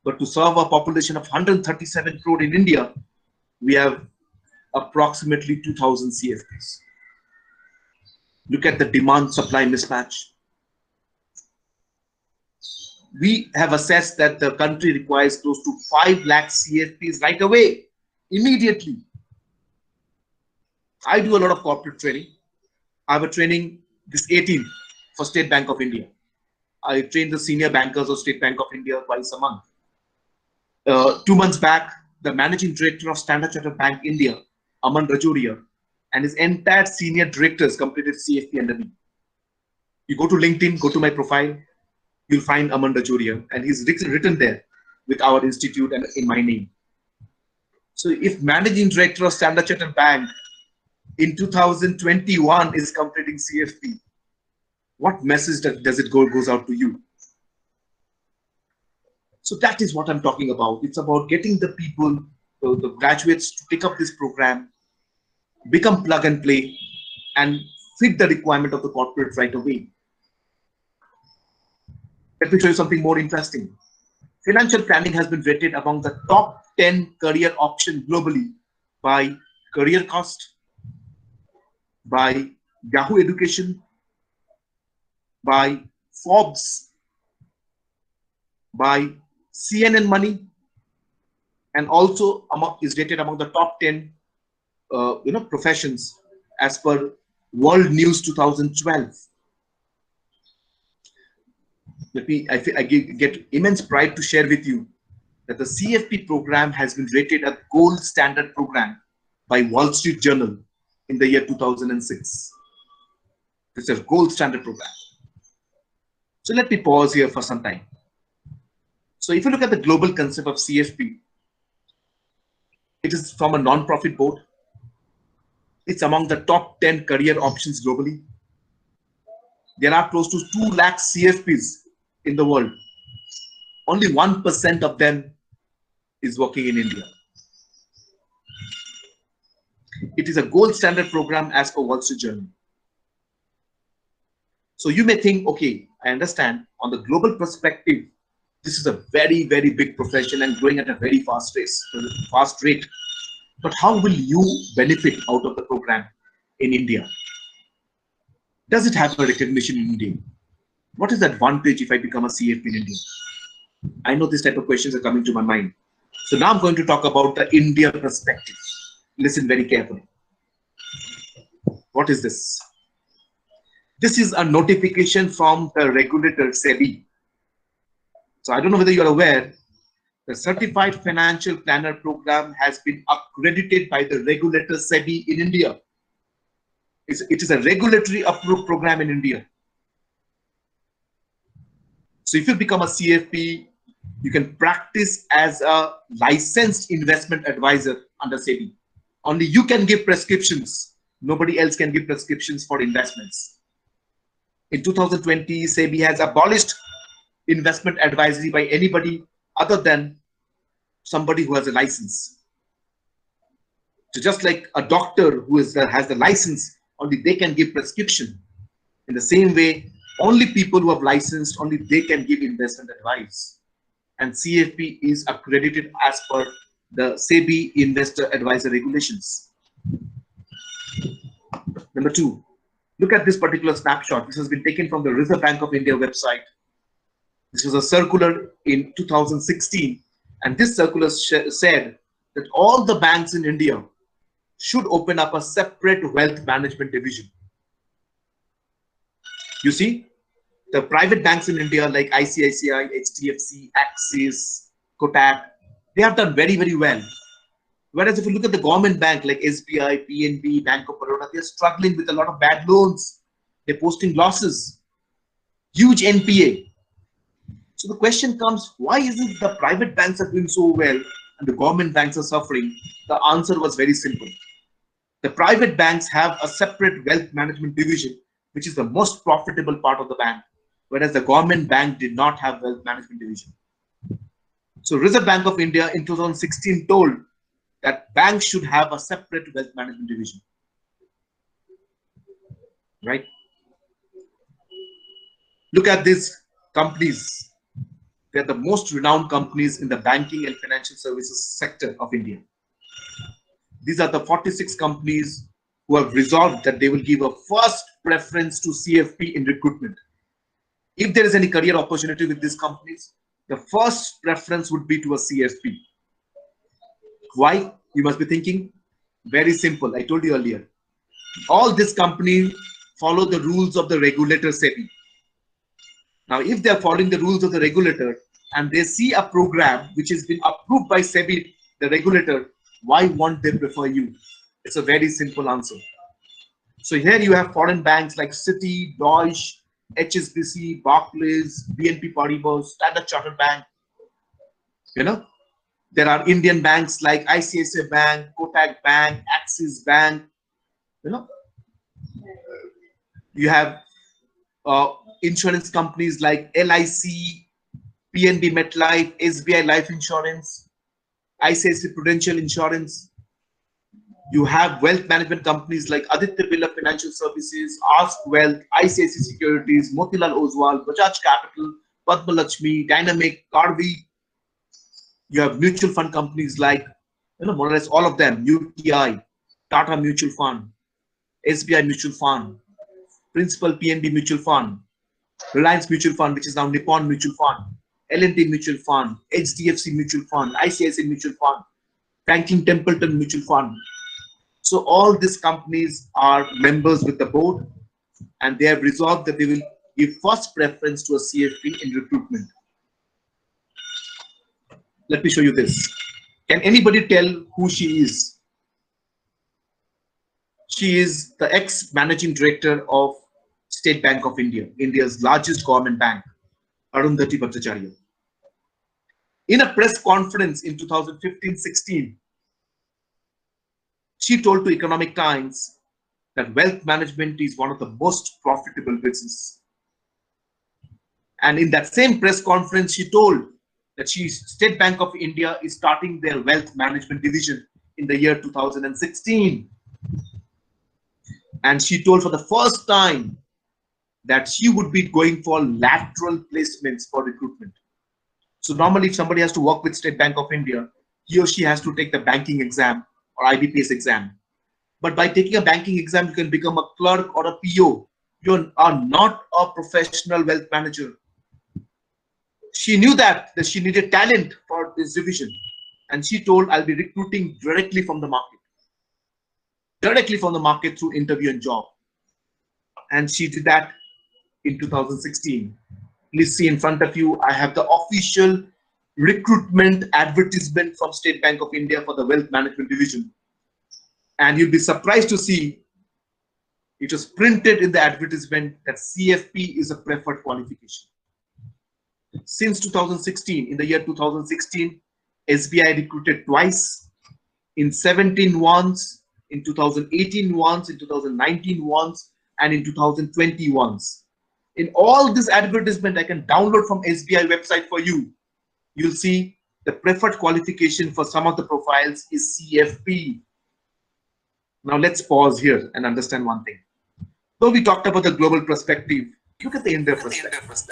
But to serve a population of 137 crore in India, we have approximately 2,000 CFPs. Look at the demand-supply mismatch. We have assessed that the country requires close to 5 lakh CFPs right away, immediately. I do a lot of corporate training. I have a training this 18th for State Bank of India. I train the senior bankers of State Bank of India twice a month. 2 months back, the managing director of Standard Chartered Bank India, Aman Rajoria, and his entire senior directors completed CFP under me. You go to LinkedIn, go to my profile. you'll find Aman Rajoria, and he's written there with our institute and in my name. So if Managing Director of Standard Chartered Bank in 2021 is completing CFP, what message does it goes out to you? So that is what I'm talking about. It's about getting the people, the graduates, to pick up this program, become plug and play, and fit the requirement of the corporate right away. Let me show you something more interesting. Financial planning has been rated among the top 10 career options globally by Career Cost, by Yahoo Education, by Forbes, by CNN Money, and also is rated among the top 10 professions as per World News 2012. I get immense pride to share with you that the CFP program has been rated a gold standard program by Wall Street Journal in the year 2006. It's a gold standard program. So let me pause here for some time. So if you look at the global concept of CFP, it is from a non-profit board. It's among the top 10 career options globally. There are close to 2 lakh CFPs in the world. Only 1% of them is working in India. It is a gold standard program as per Wall Street Journal. So you may think, okay, I understand on the global perspective, this is a very, very big profession and growing at a very fast rate. But how will you benefit out of the program in India? Does it have a recognition in India? What is the advantage if I become a CFP in India? I know this type of questions are coming to my mind. So now I'm going to talk about the India perspective. Listen very carefully. What is this? This is a notification from the regulator SEBI. So I don't know whether you are aware, the Certified Financial Planner program has been accredited by the regulator SEBI in India. It is a regulatory approved program in India. So if you become a CFP, you can practice as a licensed investment advisor under SEBI. Only you can give prescriptions. Nobody else can give prescriptions for investments. In 2020, SEBI has abolished investment advisory by anybody other than somebody who has a license. So just like a doctor who has the license, only they can give prescription. In the same way, only people who have licensed, only they can give investment advice. And CFP is accredited as per the SEBI investor advisor regulations. Number 2, look at this particular snapshot. This has been taken from the Reserve Bank of India website. This was a circular in 2016, and this circular said that all the banks in India should open up a separate wealth management division. You see, the private banks in India like ICICI, HDFC, Axis, Kotak, they have done very, very well. Whereas if you look at the government bank like SBI, PNB, Bank of Baroda, they're struggling with a lot of bad loans. They're posting losses, huge NPA. So the question comes, why is it the private banks are doing so well and the government banks are suffering? The answer was very simple. The private banks have a separate wealth management division, which is the most profitable part of the bank, whereas the government bank did not have wealth management division. So Reserve Bank of India in 2016 told that banks should have a separate wealth management division. Right? Look at these companies. They are the most renowned companies in the banking and financial services sector of India. These are the 46 companies who have resolved that they will give a first preference to CFP in recruitment. If there is any career opportunity with these companies, the first preference would be to a CFP. Why? You must be thinking, very simple. I told you earlier. All these companies follow the rules of the regulator SEBI. Now, if they are following the rules of the regulator and they see a program which has been approved by SEBI, the regulator, why won't they prefer you? It's a very simple answer. So here you have foreign banks like Citi, Deutsche, HSBC, Barclays, BNP Paribas, Standard Chartered Bank. You know, there are Indian banks like ICICI Bank, Kotak Bank, Axis Bank. You know, you have insurance companies like LIC, PNB MetLife, SBI Life Insurance, ICICI Prudential Insurance. You have wealth management companies like Aditya Birla Financial Services, Ask Wealth, ICICI Securities, Motilal Oswal, Bajaj Capital, Padma Lakshmi, Dynamic, Karvi. You have mutual fund companies like, more or less all of them, UTI, Tata Mutual Fund, SBI Mutual Fund, Principal PNB Mutual Fund, Reliance Mutual Fund, which is now Nippon Mutual Fund, L&T Mutual Fund, HDFC Mutual Fund, ICICI Mutual Fund, Franklin Templeton Mutual Fund. So all these companies are members with the board, and they have resolved that they will give first preference to a CFP in recruitment. Let me show you this. Can anybody tell who she is? She is the ex-managing director of State Bank of India, India's largest government bank, Arundhati Bhattacharya. In a press conference in 2015-16, she told to Economic Times that wealth management is one of the most profitable business. And in that same press conference, she told that State Bank of India is starting their wealth management division in the year 2016. And she told for the first time that she would be going for lateral placements for recruitment. So normally if somebody has to work with State Bank of India, he or she has to take the banking exam or IBPS exam. But by taking a banking exam, you can become a clerk or a PO. You are not a professional wealth manager. She knew that she needed talent for this division. And she told, I'll be recruiting directly from the market. Directly from the market through interview and job. And she did that in 2016. Please see in front of you, I have the official recruitment advertisement from State Bank of India for the wealth management division. And you'll be surprised to see it was printed in the advertisement that CFP is a preferred qualification. Since 2016, in the year 2016, SBI recruited twice, in 17 once, in 2018 once, in 2019 once, and in 2020 once. In all this advertisement I can download from SBI website for you. You'll see the preferred qualification for some of the profiles is CFP. Now let's pause here and understand one thing. So we talked about the global perspective. Look at the India perspective.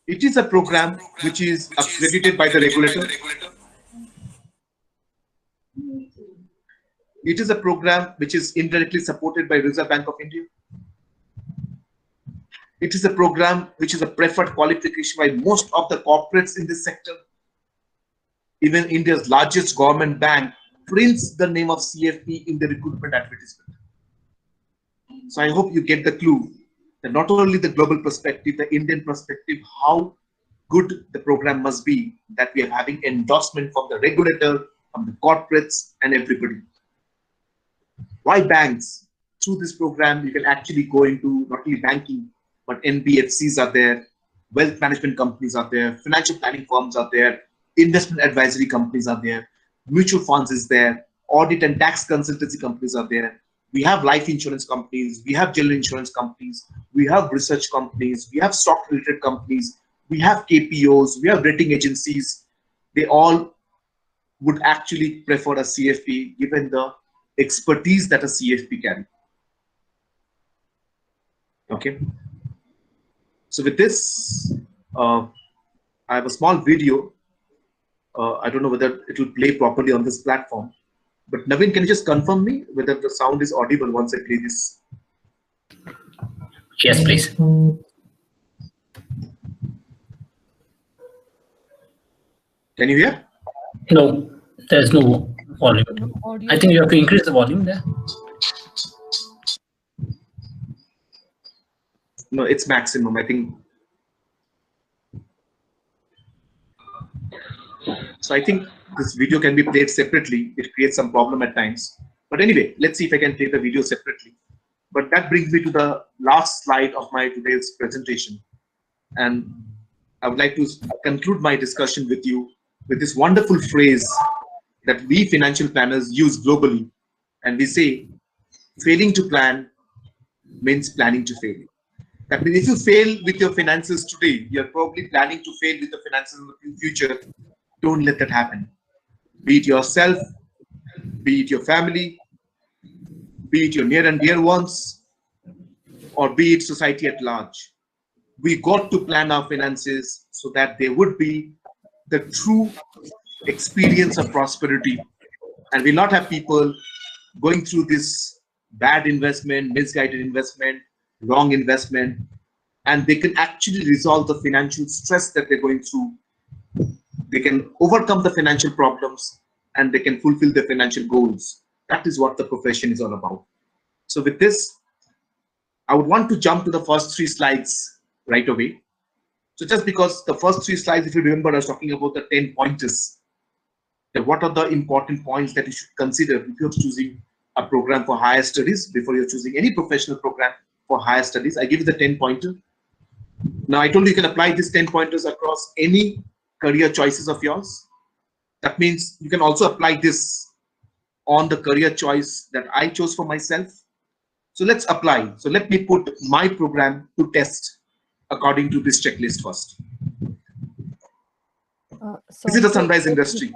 It is a program which is accredited by the regulator. It is a program which is indirectly supported by Reserve Bank of India. It is a program which is a preferred qualification by most of the corporates in this sector. Even India's largest government bank prints the name of CFP in the recruitment advertisement. So I hope you get the clue that not only the global perspective, the Indian perspective, how good the program must be, that we are having endorsement from the regulator, from the corporates and everybody. Why banks? Through this program, you can actually go into not only banking, but NBFCs are there, wealth management companies are there, financial planning firms are there, investment advisory companies are there, mutual funds is there, audit and tax consultancy companies are there. We have life insurance companies, we have general insurance companies, we have research companies, we have stock related companies, we have KPOs, we have rating agencies. They all would actually prefer a CFP given the expertise that a CFP carries. Okay. So with this, I have a small video. I don't know whether it will play properly on this platform, but Naveen, can you just confirm me whether the sound is audible once I play this? Yes, please. Can you hear? No, there's no volume. I think you have to increase the volume there. No, it's maximum, I think. So I think this video can be played separately. It creates some problem at times. But anyway, let's see if I can play the video separately. But that brings me to the last slide of my today's presentation. And I would like to conclude my discussion with you with this wonderful phrase that we financial planners use globally. And we say, failing to plan means planning to fail. That means if you fail with your finances today, you're probably planning to fail with the finances in the future. Don't let that happen. Be it yourself, be it your family, be it your near and dear ones, or be it society at large. We got to plan our finances so that there would be the true experience of prosperity, and we'll not have people going through this bad investment, misguided investment, wrong investment, and they can actually resolve the financial stress that they're going through. They can overcome the financial problems and they can fulfill their financial goals. That is what the profession is all about. So with this, I would want to jump to the first 3 slides right away. So just because the first 3 slides, if you remember, I was talking about the 10 pointers. That what are the important points that you should consider if you're choosing a program for higher studies, before you're choosing any professional program for higher studies. I give you the 10 pointer. Now I told you you can apply these 10 pointers across any career choices of yours. That means you can also apply this on the career choice that I chose for myself. So let's apply. So let me put my program to test according to this checklist first. Is it a sunrise industry?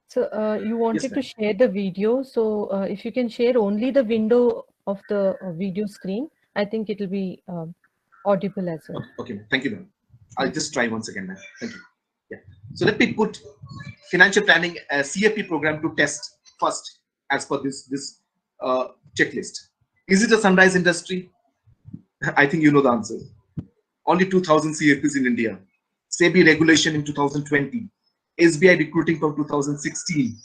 So you wanted to share the video. So if you can share only the window of the video screen, I think it will be audible as well. Okay, thank you, ma'am. I'll just try once again, ma'am. Thank you. Yeah. So let me put financial planning CFP program to test first as per this checklist. Is it a sunrise industry? I think you know the answer. Only 2,000 CFPs in India. SEBI regulation in 2020. SBI recruiting from 2016.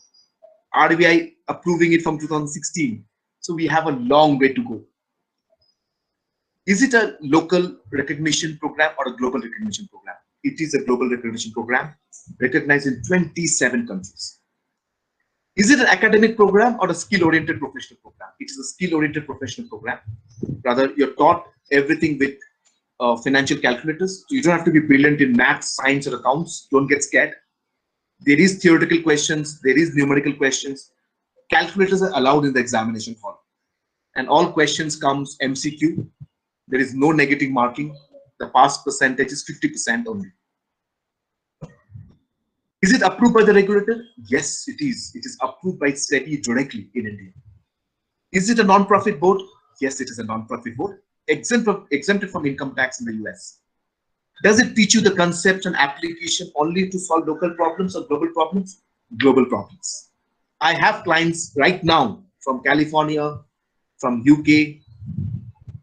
RBI approving it from 2016. So we have a long way to go. Is it a local recognition program or a global recognition program? It is a global recognition program recognized in 27 countries. Is it an academic program or a skill-oriented professional program? It is a skill-oriented professional program. Rather, you're taught everything with financial calculators. So you don't have to be brilliant in maths, science, or accounts. Don't get scared. There is theoretical questions. There is numerical questions. Calculators are allowed in the examination hall. And all questions comes MCQ. There is no negative marking. The pass percentage is 50% only. Is it approved by the regulator? Yes, it is. It is approved by SEBI directly in India. Is it a non-profit board? Yes, it is a non-profit board, exempted from income tax in the US. Does it teach you the concept and application only to solve local problems or global problems? Global problems. I have clients right now from California, from UK.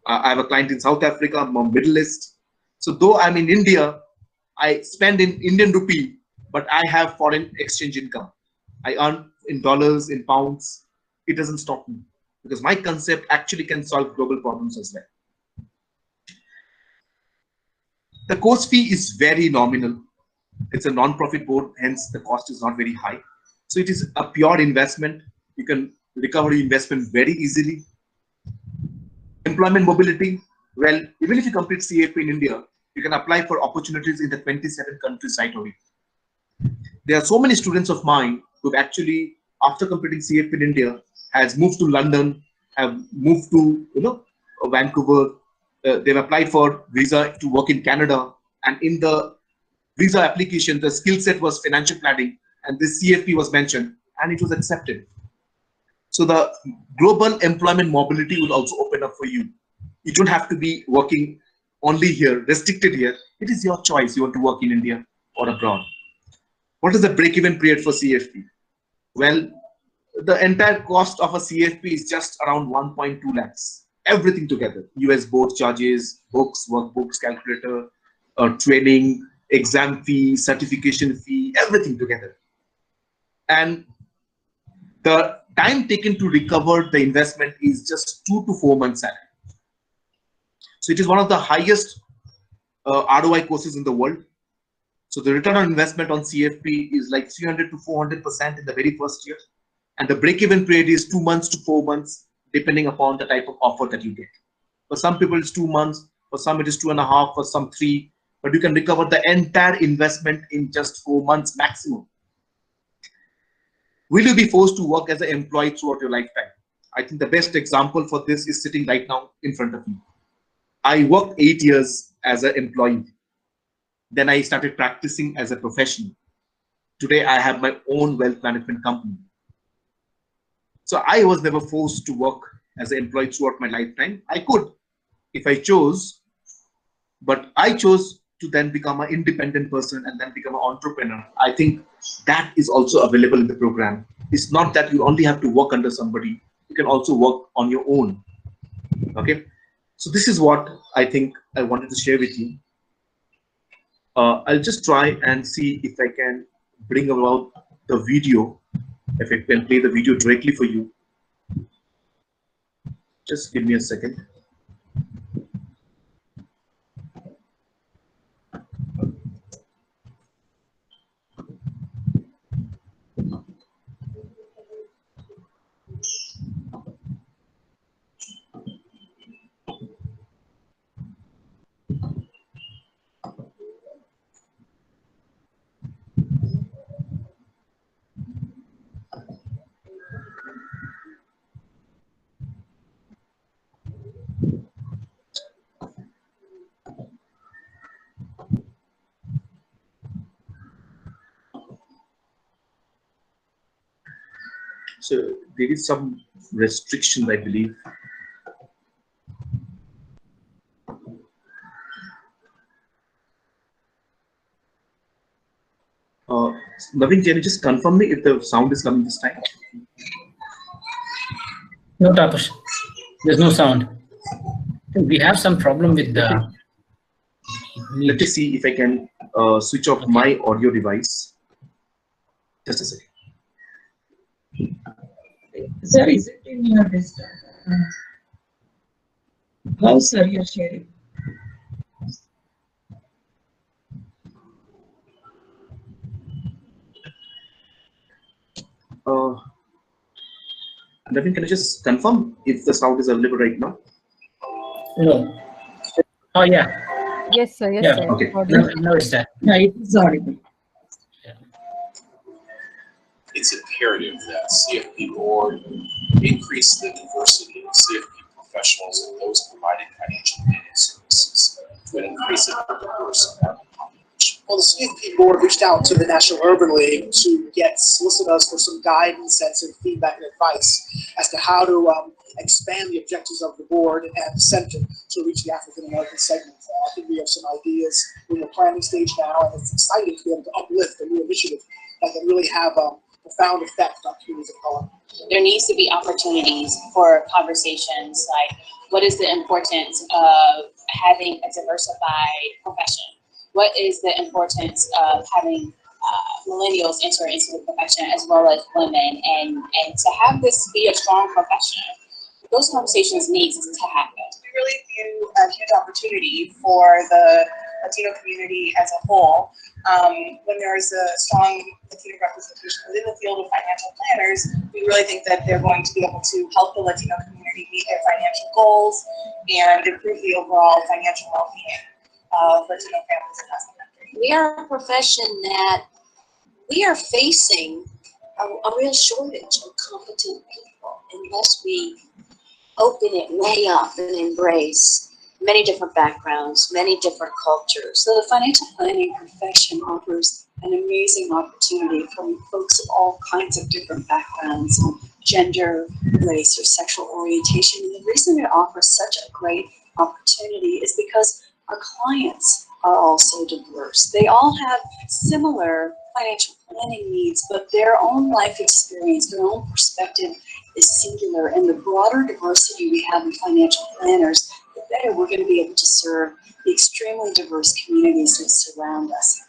I have a client in South Africa, from Middle East. So though I'm in India, I spend in Indian rupee, but I have foreign exchange income. I earn in dollars, in pounds. It doesn't stop me because my concept actually can solve global problems as well. The course fee is very nominal. It's a non-profit board, hence the cost is not very high. So it is a pure investment. You can recover your investment very easily. Employment mobility, well, even if you complete CFP in India, you can apply for opportunities in the 27 countries right away. There are so many students of mine who actually, after completing CFP in India, has moved to London, have moved to Vancouver. They've applied for visa to work in Canada, and in the visa application, the skill set was financial planning, and this CFP was mentioned, and it was accepted. So the global employment mobility will also open up for you. You don't have to be working only here, restricted here. It is your choice. You want to work in India or abroad. What is the break-even period for CFP? Well, the entire cost of a CFP is just around 1.2 lakhs. Everything together. US board charges, books, workbooks, calculator, training, exam fee, certification fee, everything together. And the time taken to recover the investment is just 2 to 4 months. So it is one of the highest ROI courses in the world. So the return on investment on CFP is like 300 to 400% in the very first year. And the break-even period is 2 months to 4 months, depending upon the type of offer that you get. For some people, it's 2 months. For some, it is 2.5. For some, 3. But you can recover the entire investment in just 4 months maximum. Will you be forced to work as an employee throughout your lifetime? I think the best example for this is sitting right now in front of me. I worked 8 years as an employee. Then I started practicing as a professional. Today, I have my own wealth management company. So I was never forced to work as an employee throughout my lifetime. I could, if I chose, but I chose to then become an independent person and then become an entrepreneur. I think that is also available in the program. It's not that you only have to work under somebody. You can also work on your own. Okay. So this is what I think I wanted to share with you. I'll just try and see if I can bring about the video, if I can play the video directly for you. Just give me a second. So there is some restriction, I believe. Naveen, can you just confirm me if the sound is coming this time? No, Tapash. There's no sound. We have some problem with the... Let me see if I can switch off my audio device. Just a second. Sir, is it in your desktop? How, sir, you're sharing? Naveen, can you just confirm if the sound is available right now? No. Oh, yeah. Yes, sir. Yes, Yeah. sir. Okay. No, it's that. Yeah, it is audible. It's imperative that CFP board increase the diversity of CFP professionals and those providing financial planning services to increase it diverse population. Well, the CFP board reached out to the National Urban League to solicit us for some guidance and some feedback and advice as to how to expand the objectives of the board and the center to reach the African American segment. I think we have some ideas in the planning stage now, and it's exciting to be able to uplift a new initiative that can really have a profound effect on communities of color. There needs to be opportunities for conversations like, what is the importance of having a diversified profession? What is the importance of having millennials enter into the profession as well as women, and to have this be a strong profession? Those conversations need to happen. We really view a huge opportunity for the Latino community as a whole. When there is a strong Latino representation within the field of financial planners, we really think that they're going to be able to help the Latino community meet their financial goals and improve the overall financial well-being of Latino families across the country. We are a profession that we are facing a real shortage of competent people unless we open it way up and embrace many different backgrounds, many different cultures. So the financial planning profession offers an amazing opportunity for folks of all kinds of different backgrounds, gender, race, or sexual orientation. And the reason it offers such a great opportunity is because our clients are also diverse. They all have similar financial planning needs, but their own life experience, their own perspective is singular. And the broader diversity we have in financial planners, the better we're going to be able to serve the extremely diverse communities that surround us.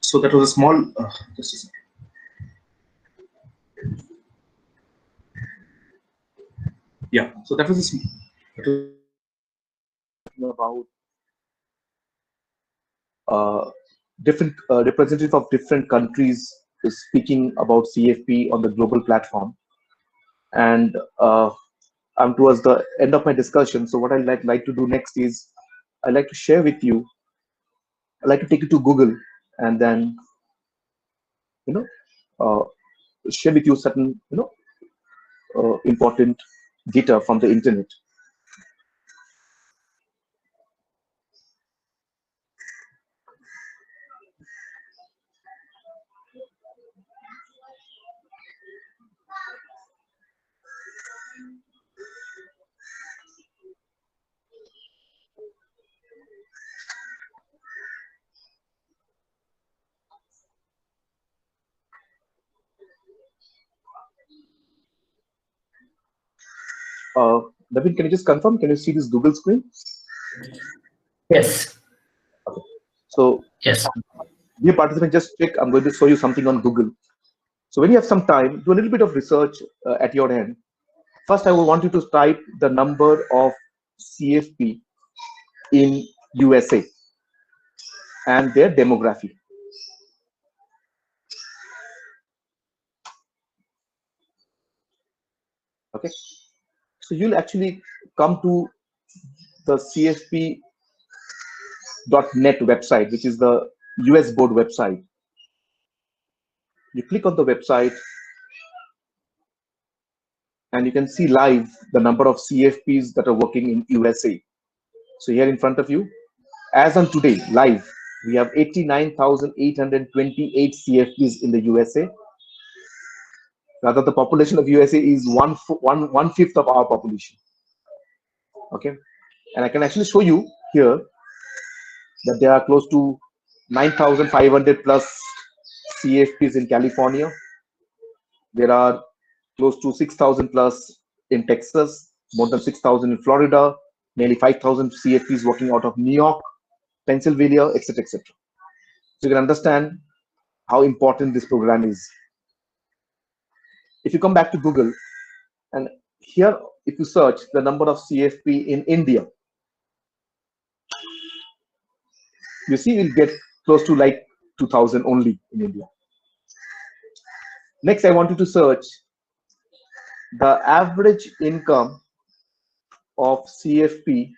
So that was a small, just a second. Yeah, so that was about different representative of different countries is speaking about CFP on the global platform, and I'm towards the end of my discussion. So what I like to do next is I like to share with you. I like to take you to Google and then uh, share with you certain important data from the internet. David, can you just confirm? Can you see this Google screen? Yes. Okay. So, yes. Dear participant, just check. I'm going to show you something on Google. So when you have some time, do a little bit of research at your end. First, I will want you to type the number of CFP in USA and their demography. Okay. So you'll actually come to the CFP.net website, which is the US board website. You click on the website and you can see live the number of CFPs that are working in USA. So here in front of you, as on today, live, we have 89,828 CFPs in the USA. Rather, the population of USA is one fifth of our population. Okay, and I can actually show you here that there are close to 9,500 plus CFPs in California. There are close to 6,000 plus in Texas, more than 6,000 in Florida, nearly 5,000 CFPs working out of New York, Pennsylvania, etc., etc. So you can understand how important this program is. If you come back to Google, and here, if you search the number of CFP in India, you see we'll get close to like 2,000 only in India. Next, I want you to search the average income of CFP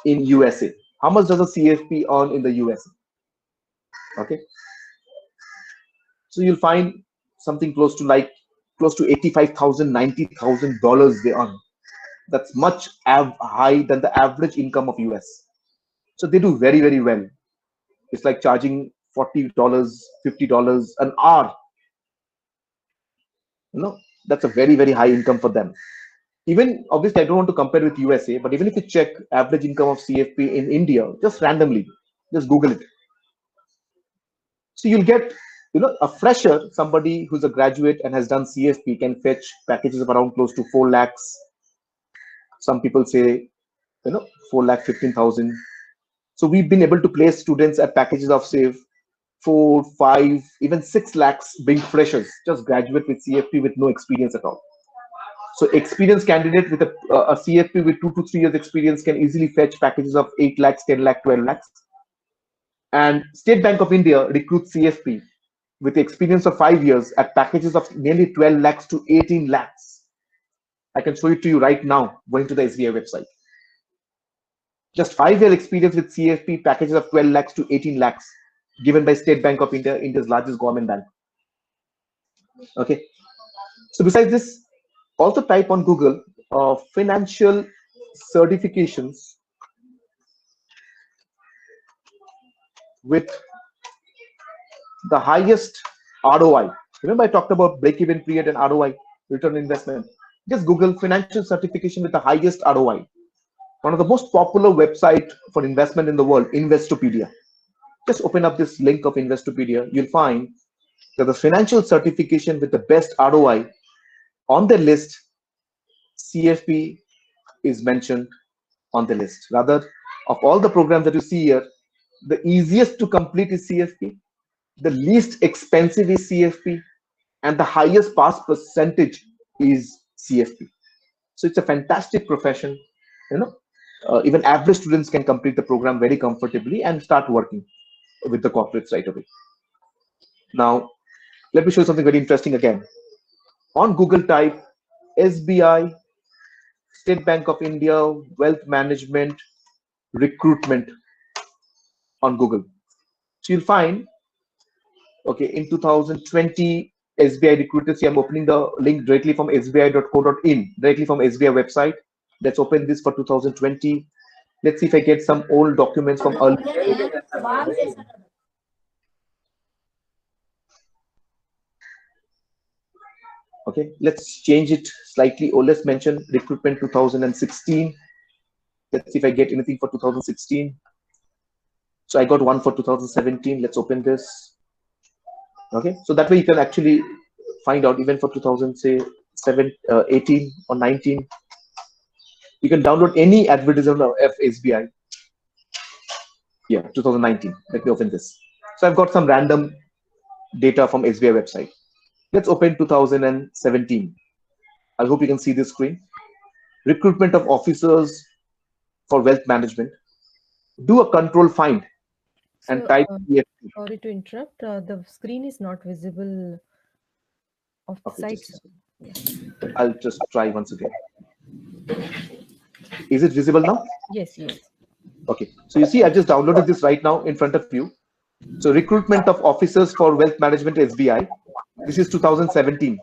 in USA. How much does a CFP earn in the USA? Okay. So you'll find something close to $85,000, $90,000 they earn. That's much high than the average income of US. So they do very, very well. It's like charging $40, $50 an hour. That's a very, very high income for them. Even, obviously, I don't want to compare with USA, but even if you check average income of CFP in India, just randomly, just Google it. So you'll get, a fresher, somebody who's a graduate and has done CFP can fetch packages of around close to 4 lakhs. Some people say, 4,15,000. So we've been able to place students at packages of, say, 4, 5, even 6 lakhs being freshers, just graduate with CFP with no experience at all. So experienced candidate with a CFP with 2 to 3 years experience can easily fetch packages of 8 lakhs, 10 lakh, 12 lakhs. And State Bank of India recruits CFP with the experience of 5 years at packages of nearly 12 lakhs to 18 lakhs. I can show it to you right now, going to the SBI website. Just 5-year experience with CFP packages of 12 lakhs to 18 lakhs given by State Bank of India, India's largest government bank. Okay. So besides this, also type on Google financial certifications with the highest ROI. Remember I talked about break-even period and ROI, return on investment. Just Google financial certification with the highest ROI. One of the most popular website for investment in the world, Investopedia. Just open up this link of Investopedia. You'll find that the financial certification with the best ROI on the list, CFP is mentioned on the list. Rather, of all the programs that you see here, the easiest to complete is CFP, the least expensive is CFP, and the highest pass percentage is CFP. So it's a fantastic profession. Even average students can complete the program very comfortably and start working with the corporates right away. Now, let me show you something very interesting again. On Google, type SBI, State Bank of India, Wealth Management, Recruitment on Google. So you'll find, okay, in 2020, SBI recruiters. See, I'm opening the link directly from sbi.co.in, directly from SBI website. Let's open this for 2020. Let's see if I get some old documents from earlier. Okay, let's change it slightly, or let's mention recruitment 2016. Let's see if I get anything for 2016. So I got one for 2017. Let's open this. Okay, so that way you can actually find out even for 2018 or 19. You can download any advertisement of SBI. Yeah, 2019. Let me open this. So I've got some random data from SBI website. Let's open 2017. I hope you can see this screen. Recruitment of officers for wealth management. Do a control find and type CFP. Sorry to interrupt. The screen is not visible of the site. I'll just try once again. Is it visible now? Yes, yes. Okay. So you see, I just downloaded this right now in front of you. So recruitment of officers for wealth management SBI. This is 2017.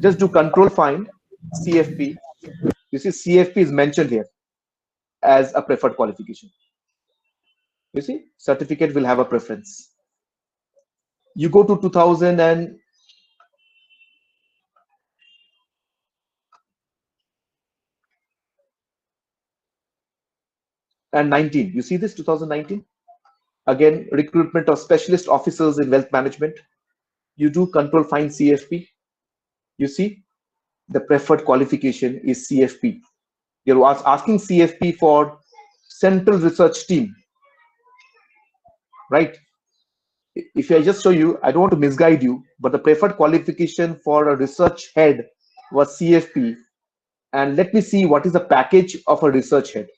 Just do control find CFP. You see, CFP is mentioned here as a preferred qualification. You see, certificate will have a preference. You go to 2019. You see this 2019? Again, recruitment of specialist officers in wealth management. You do control find CFP. You see, the preferred qualification is CFP. You're asking CFP for central research team, right? If I just show you, I don't want to misguide you, but the preferred qualification for a research head was CFP. And let me see what is the package of a research head.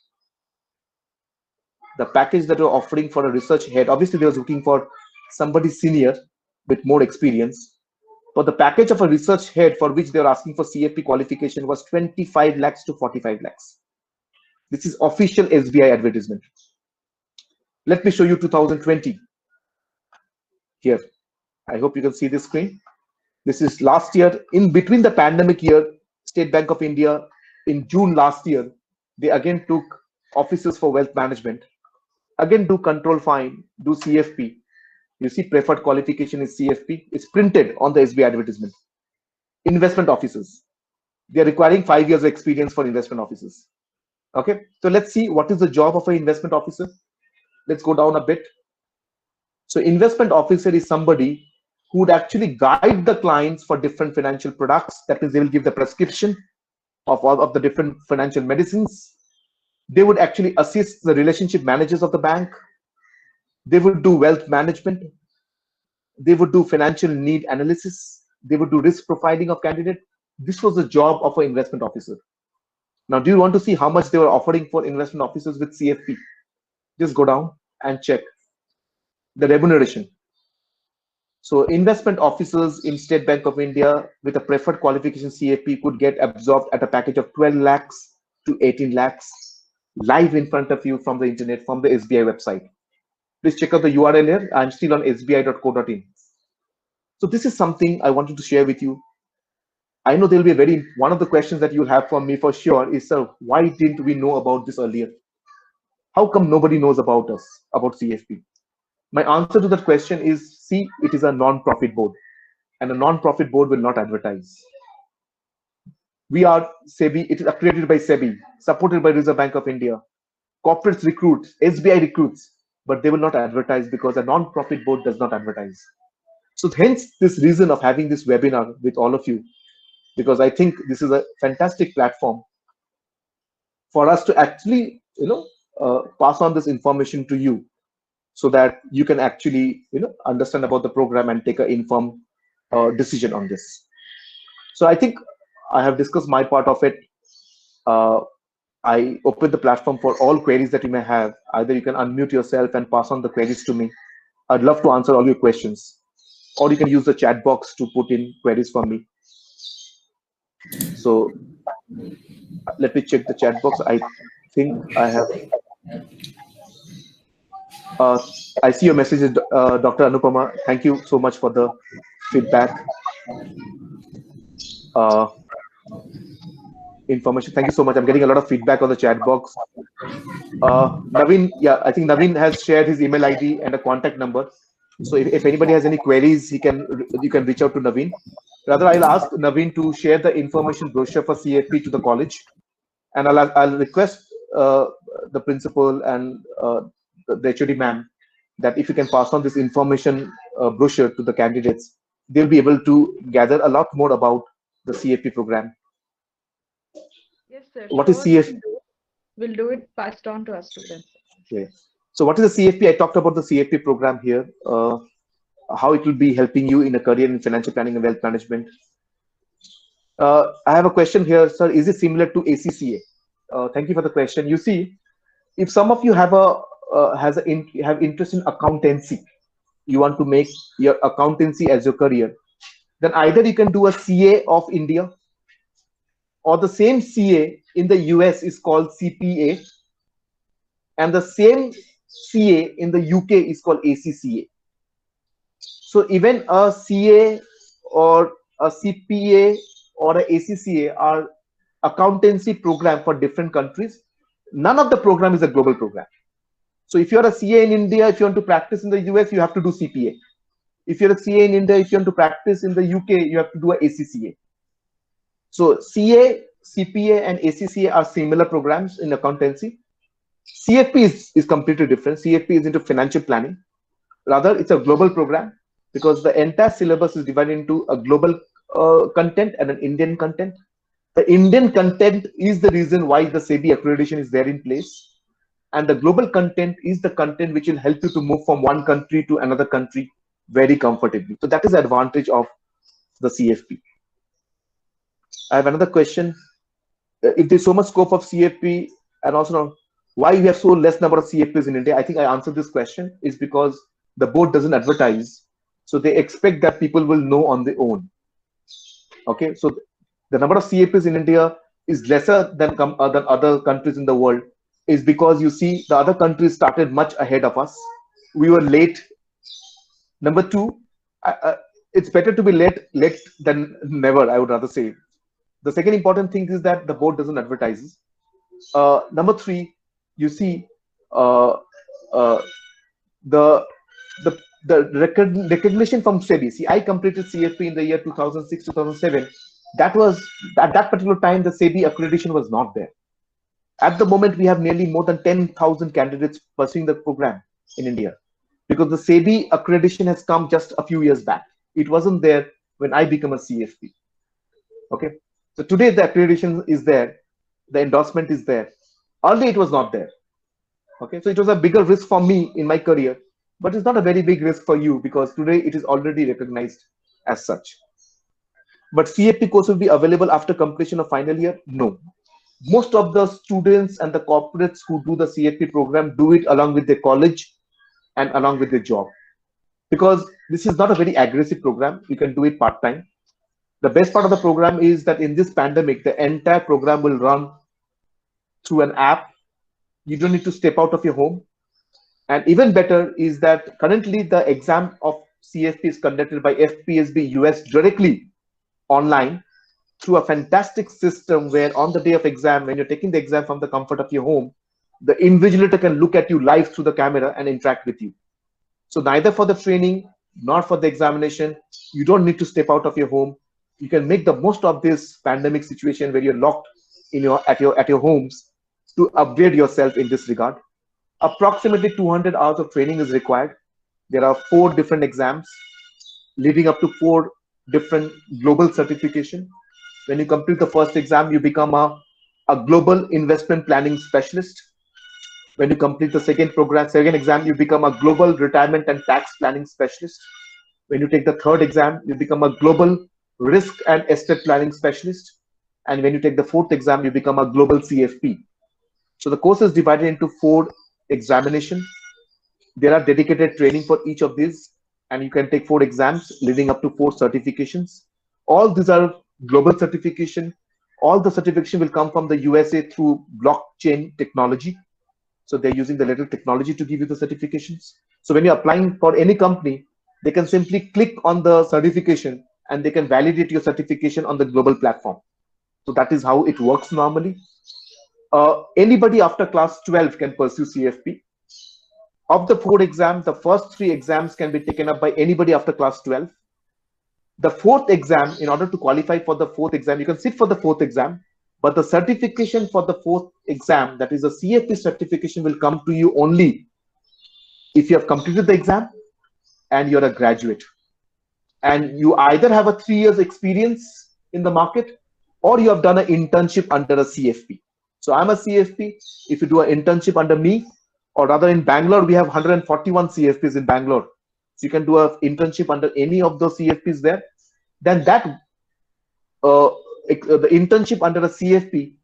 The package that we're offering for a research head, obviously they was looking for somebody senior with more experience. But the package of a research head for which they were asking for CFP qualification was 25 lakhs to 45 lakhs. This is official SBI advertisement. Let me show you 2020. Here, I hope you can see this screen. This is last year, in between the pandemic year, State Bank of India, in June last year, they again took officers for wealth management. Again, do control find, do CFP. You see, preferred qualification is CFP. It's printed on the SBI advertisement. Investment officers. They are requiring 5 years of experience for investment officers. Okay, so let's see what is the job of an investment officer. Let's go down a bit. So investment officer is somebody who would actually guide the clients for different financial products. That means they will give the prescription of all of the different financial medicines. They would actually assist the relationship managers of the bank. They would do wealth management. They would do financial need analysis. They would do risk profiling of candidate. This was the job of an investment officer. Now, do you want to see how much they were offering for investment officers with CFP? Just go down and check the remuneration. So investment officers in State Bank of India with a preferred qualification CFP could get absorbed at a package of 12 lakhs to 18 lakhs live in front of you from the internet, from the SBI website. Please check out the URL here. I'm still on sbi.co.in. So this is something I wanted to share with you. I know there will be one of the questions that you'll have from me for sure is, sir, why didn't we know about this earlier? How come nobody knows about us, about CFP? My answer to that question is, see, it is a non-profit board, and a non-profit board will not advertise. We are SEBI, it is accredited by SEBI, supported by Reserve Bank of India. Corporates recruit, SBI recruits, but they will not advertise because a non-profit board does not advertise. So hence this reason of having this webinar with all of you, because I think this is a fantastic platform for us to actually, pass on this information to you, so that you can actually, understand about the program and take an informed decision on this. So I think I have discussed my part of it. I open the platform for all queries that you may have. Either you can unmute yourself and pass on the queries to me. I'd love to answer all your questions. Or you can use the chat box to put in queries for me. So let me check the chat box. I think I have. I see your messages, Dr. Anupama. Thank you so much for the feedback. Information. Thank you so much. I'm getting a lot of feedback on the chat box. Naveen, yeah, I think Naveen has shared his email ID and a contact number. So if anybody has any queries, you can reach out to Naveen. Rather, I'll ask Naveen to share the information brochure for CFP to the college, and I'll request the principal and the HOD ma'am that if you can pass on this information brochure to the candidates, they'll be able to gather a lot more about the CFP program. Yes, sir. What is CFP? We'll do it passed on to our students. Okay. So what is the CFP? I talked about the CFP program here, how it will be helping you in a career in financial planning and wealth management. I have a question here, sir. Is it similar to ACCA? Thank you for the question. You see, if some of you have interest in accountancy, you want to make your accountancy as your career, then either you can do a CA of India, or the same CA in the US is called CPA, and the same CA in the UK is called ACCA. So even a CA or a CPA or a ACCA are accountancy program for different countries. None of the program is a global program. So if you're a CA in India, if you want to practice in the US, you have to do CPA. If you're a CA in India, if you want to practice in the UK, you have to do a ACCA. So CA, CPA, and ACCA are similar programs in accountancy. CFP is completely different. CFP is into financial planning. Rather, it's a global program because the entire syllabus is divided into a global content and an Indian content. The Indian content is the reason why the SEBI accreditation is there in place. And the global content is the content which will help you to move from one country to another country very comfortably. So that is the advantage of the CFP. I have another question. If there's so much scope of CFP, and also why we have so less number of CFPs in India, I think I answered this question, is because the board doesn't advertise. So they expect that people will know on their own. Okay, so the number of CFPs in India is lesser than other countries in the world, is because you see the other countries started much ahead of us. We were late. Number two, it's better to be late than never, I would rather say. The second important thing is that the board doesn't advertise. Number three, you see the recognition from SEBI. See, I completed CFP in the year 2006, 2007. That was, at that particular time, the SEBI accreditation was not there. At the moment, we have nearly more than 10,000 candidates pursuing the program in India, because the SEBI accreditation has come just a few years back. It wasn't there when I became a CFP. Okay, so today the accreditation is there, the endorsement is there. Earlier it was not there. Okay, so it was a bigger risk for me in my career, but it's not a very big risk for you because today it is already recognized as such. But CFP course will be available after completion of final year? No. Most of the students and the corporates who do the CFP program do it along with their college and along with their job, because this is not a very aggressive program. You can do it part-time. The best part of the program is that in this pandemic, the entire program will run through an app. You don't need to step out of your home. And even better is that currently the exam of CFP is conducted by FPSB US directly online through a fantastic system where on the day of exam, when you're taking the exam from the comfort of your home, the invigilator can look at you live through the camera and interact with you. So neither for the training nor for the examination, you don't need to step out of your home. You can make the most of this pandemic situation where you're locked in at your homes to upgrade yourself in this regard. Approximately 200 hours of training is required. There are 4 different exams leading up to 4 different global certification. When you complete the first exam, you become a global investment planning specialist. When you complete the second exam, you become a global retirement and tax planning specialist. When you take the third exam, you become a global risk and estate planning specialist. And when you take the 4th exam, you become a global CFP. So the course is divided into 4 examinations. There are dedicated training for each of these, and you can take 4 exams leading up to 4 certifications. All these are global certification. All the certification will come from the USA through blockchain technology. So they're using the little technology to give you the certifications. So when you're applying for any company, they can simply click on the certification and they can validate your certification on the global platform. So that is how it works normally. Anybody after class 12 can pursue CFP. Of the 4 exams, the first 3 exams can be taken up by anybody after class 12. The 4th exam, in order to qualify for the 4th exam, you can sit for the 4th exam, but the certification for the 4th exam, that is a CFP certification, will come to you only if you have completed the exam and you're a graduate. And you either have a 3 years experience in the market or you have done an internship under a CFP. So I'm a CFP. If you do an internship under me, or rather in Bangalore, we have 141 CFPs in Bangalore. So you can do an internship under any of those CFPs there. Then that the internship under a CFP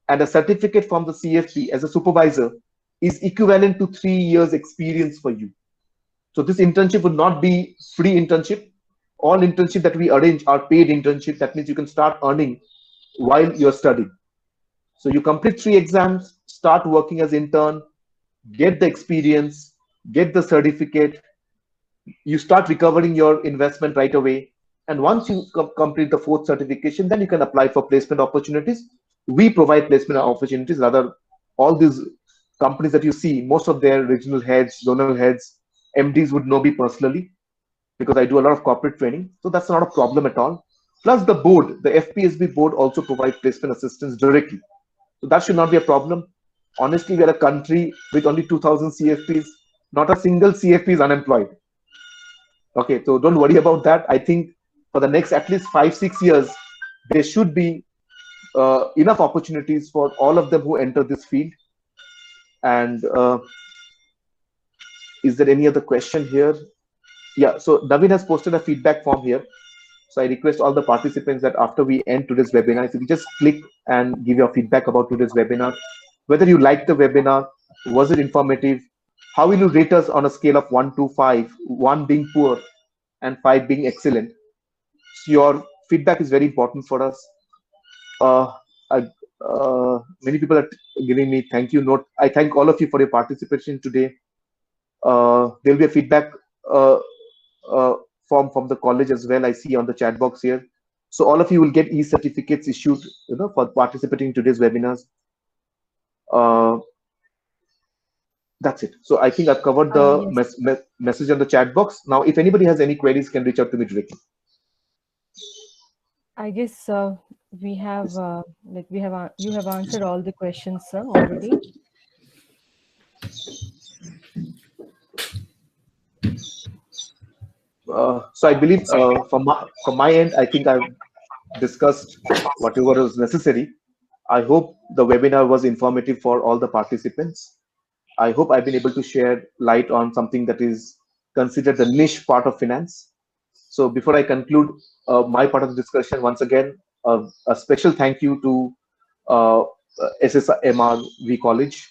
and a certificate from the CFP as a supervisor is equivalent to 3 years experience for you. So this internship would not be free internship. All internship that we arrange are paid internship. That means you can start earning while you're studying. So you complete 3 exams, start working as intern, get the experience, get the certificate, you start recovering your investment right away. And once you complete the 4th certification, then you can apply for placement opportunities. We provide placement opportunities. Rather, all these companies that you see, most of their regional heads, zonal heads, MDs would know me personally because I do a lot of corporate training. So that's not a problem at all. Plus the board, the FPSB board also provides placement assistance directly. So that should not be a problem. Honestly, we are a country with only 2,000 CFPs. Not a single CFP is unemployed. Okay, so don't worry about that. I think for the next at least 5-6 years, there should be enough opportunities for all of them who enter this field. And is there any other question here? Yeah, so Naveen has posted a feedback form here. So I request all the participants that after we end today's webinar, if you just click and give your feedback about today's webinar, whether you liked the webinar, was it informative, how will you rate us on a scale of 1 to 5, 1 being poor and 5 being excellent. So your feedback is very important for us. Many people are giving me thank you note. I thank all of you for your participation today. There will be a feedback form from the college as well. I see on the chat box here. So all of you will get e-certificates issued, for participating in today's webinars. That's it. So I think I've covered the message on the chat box. Now, if anybody has any queries, can reach out to me directly. I guess we have you have answered all the questions, sir, already. So I believe from my end, I think I've discussed whatever was necessary. I hope the webinar was informative for all the participants. I hope I've been able to share light on something that is considered the niche part of finance. So before I conclude my part of the discussion, once again, a special thank you to SSMRV College.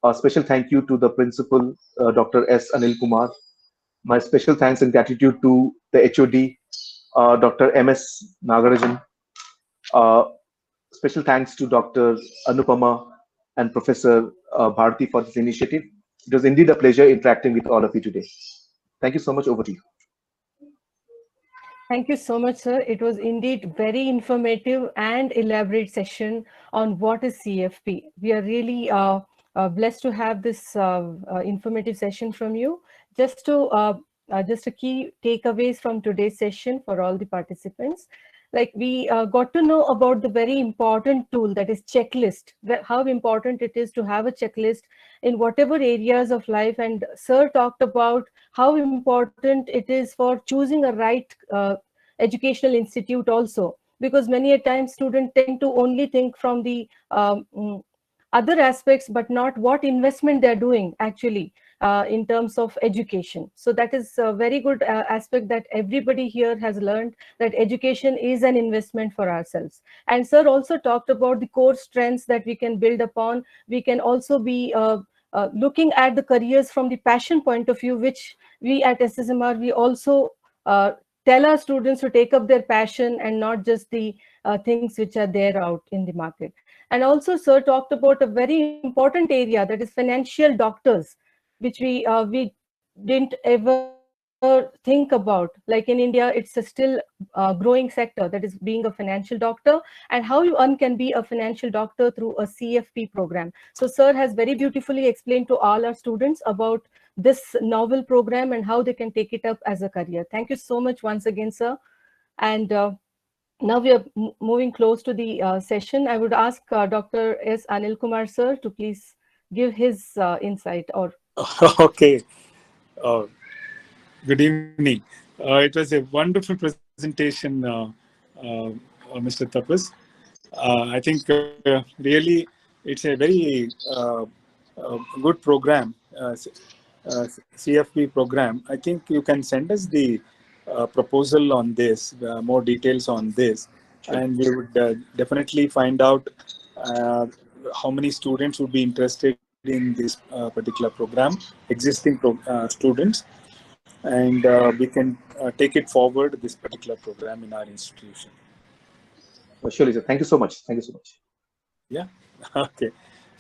A special thank you to the principal, Dr. S. Anil Kumar. My special thanks and gratitude to the HOD, Dr. M.S. Nagarajan. Special thanks to Dr. Anupama and Professor Bharati for this initiative. It was indeed a pleasure interacting with all of you today. Thank you so much. Over to you. Thank you so much, sir. It was indeed very informative and elaborate session on what is CFP. We are really blessed to have this informative session from you. Just a key takeaways from today's session for all the participants. Like we got to know about the very important tool that is checklist, how important it is to have a checklist in whatever areas of life. And sir talked about how important it is for choosing a right educational institute also, because many a times students tend to only think from the other aspects, but not what investment they're doing actually. in terms of education. So that is a very good aspect that everybody here has learned, that education is an investment for ourselves. And sir also talked about the core strengths that we can build upon. We can also be looking at the careers from the passion point of view, which we at SSMR, we also tell our students to take up their passion and not just the things which are there out in the market. And also sir talked about a very important area, that is financial doctors, which we didn't ever think about. Like in India, it's a still growing sector, that is being a financial doctor, and how one can be a financial doctor through a CFP program. So sir has very beautifully explained to all our students about this novel program and how they can take it up as a career. Thank you so much once again, sir. And now we are moving close to the session. I would ask Dr. S. Anil Kumar sir to please give his insight. Or Okay. Good evening. It was a wonderful presentation, Mr. Tapas. I think really it's a very good program, CFP program. I think you can send us the proposal on this, more details on this, and we would definitely find out how many students would be interested in this particular program, existing students, and we can take it forward, this particular program in our institution. Surely, sir. Thank you so much. Thank you so much. Yeah. Okay.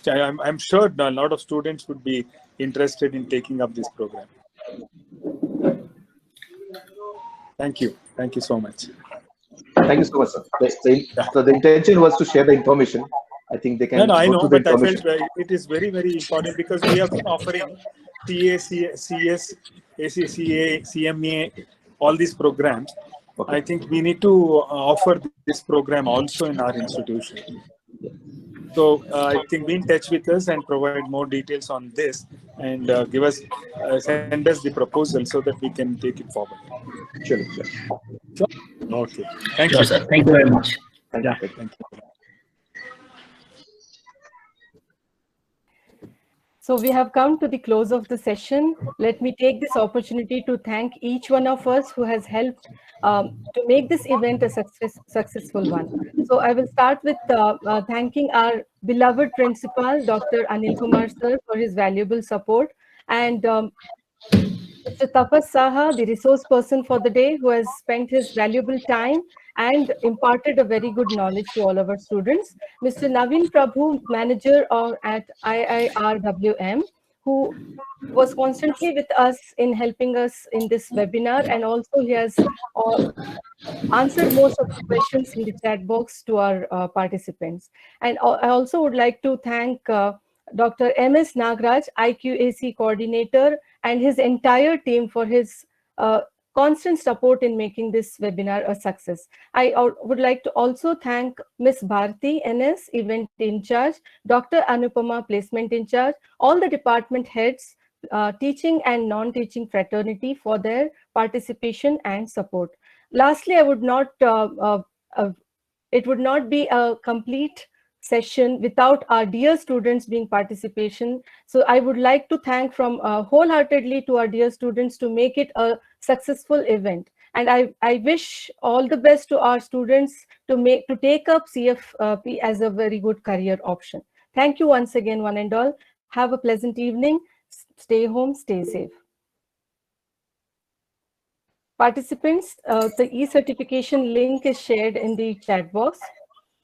So I'm sure a lot of students would be interested in taking up this program. Thank you. Thank you so much. Thank you so much, sir. So the intention was to share the information. I think they can. No, I go know, through the but I felt information. it is very, very important, because we have been offering CA, CS, ACCA, CMA, all these programs. Okay. I think we need to offer this program also in our institution. So I think be in touch with us and provide more details on this, and give us, send us the proposal so that we can take it forward. Sure. Okay. Thank Sure, you. sir. Thank you very much. Thank you. So we have come to the close of the session. Let me take this opportunity to thank each one of us who has helped to make this event a successful one. So I will start with thanking our beloved principal, Dr. Anil Kumar sir, for his valuable support, and Mr. Tapas Saha, the resource person for the day, who has spent his valuable time and imparted a very good knowledge to all of our students. Mr. Naveen Prabhu, manager at IIRWM, who was constantly with us in helping us in this webinar, and also he has answered most of the questions in the chat box to our participants. And I also would like to thank Dr. M.S. Nagraj, IQAC coordinator, and his entire team for his constant support in making this webinar a success. I would like to also thank Ms. Bharti NS, event in charge, Dr. Anupama, placement in charge, all the department heads, teaching and non-teaching fraternity for their participation and support. Lastly, I would not, it would not be a complete session without our dear students being participation. So I would like to thank from wholeheartedly to our dear students to make it a successful event. And I wish all the best to our students to take up CFP as a very good career option. Thank you once again, one and all. Have a pleasant evening. Stay home, stay safe. Participants, the e-certification link is shared in the chat box.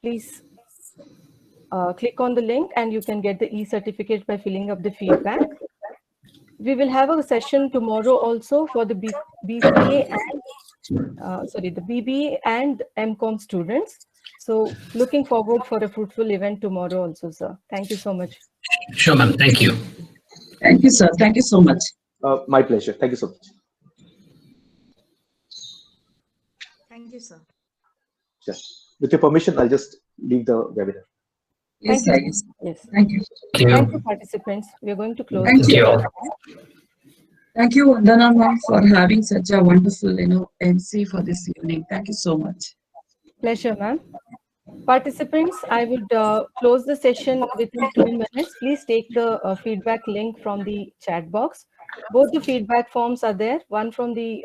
Please click on the link and you can get the e-certificate by filling up the feedback. We will have a session tomorrow also for the BCA and the BBA and MCOM students. So looking forward for a fruitful event tomorrow also, sir. Thank you so much. Sure, ma'am. Thank you. Thank you, sir. Thank you so much. My pleasure. Thank you so much. Thank you, sir. Just with your permission, I'll just leave the webinar. Yes, Thank you. yes. Yes. Thank you. Thank you, participants. We are going to close. Thank you. you. Thank you, Vandana ma'am, for having such a wonderful, MC for this evening. Thank you so much. Pleasure, ma'am. Participants, I would close the session within 2 minutes. Please take the feedback link from the chat box. Both the feedback forms are there. One from the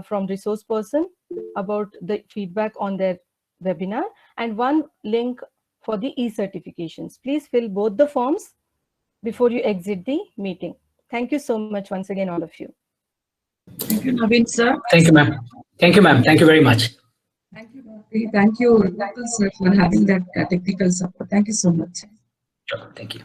from resource person about the feedback on their webinar, and one link for the e-certifications. Please fill both the forms before you exit the meeting. Thank you so much once again, all of you. Thank you, Naveen sir. Thank you, ma'am. Thank you, ma'am. Thank you very much. Thank you, Bharti. Thank you, sir, for having that technical support. Thank you so much. Sure. Thank you.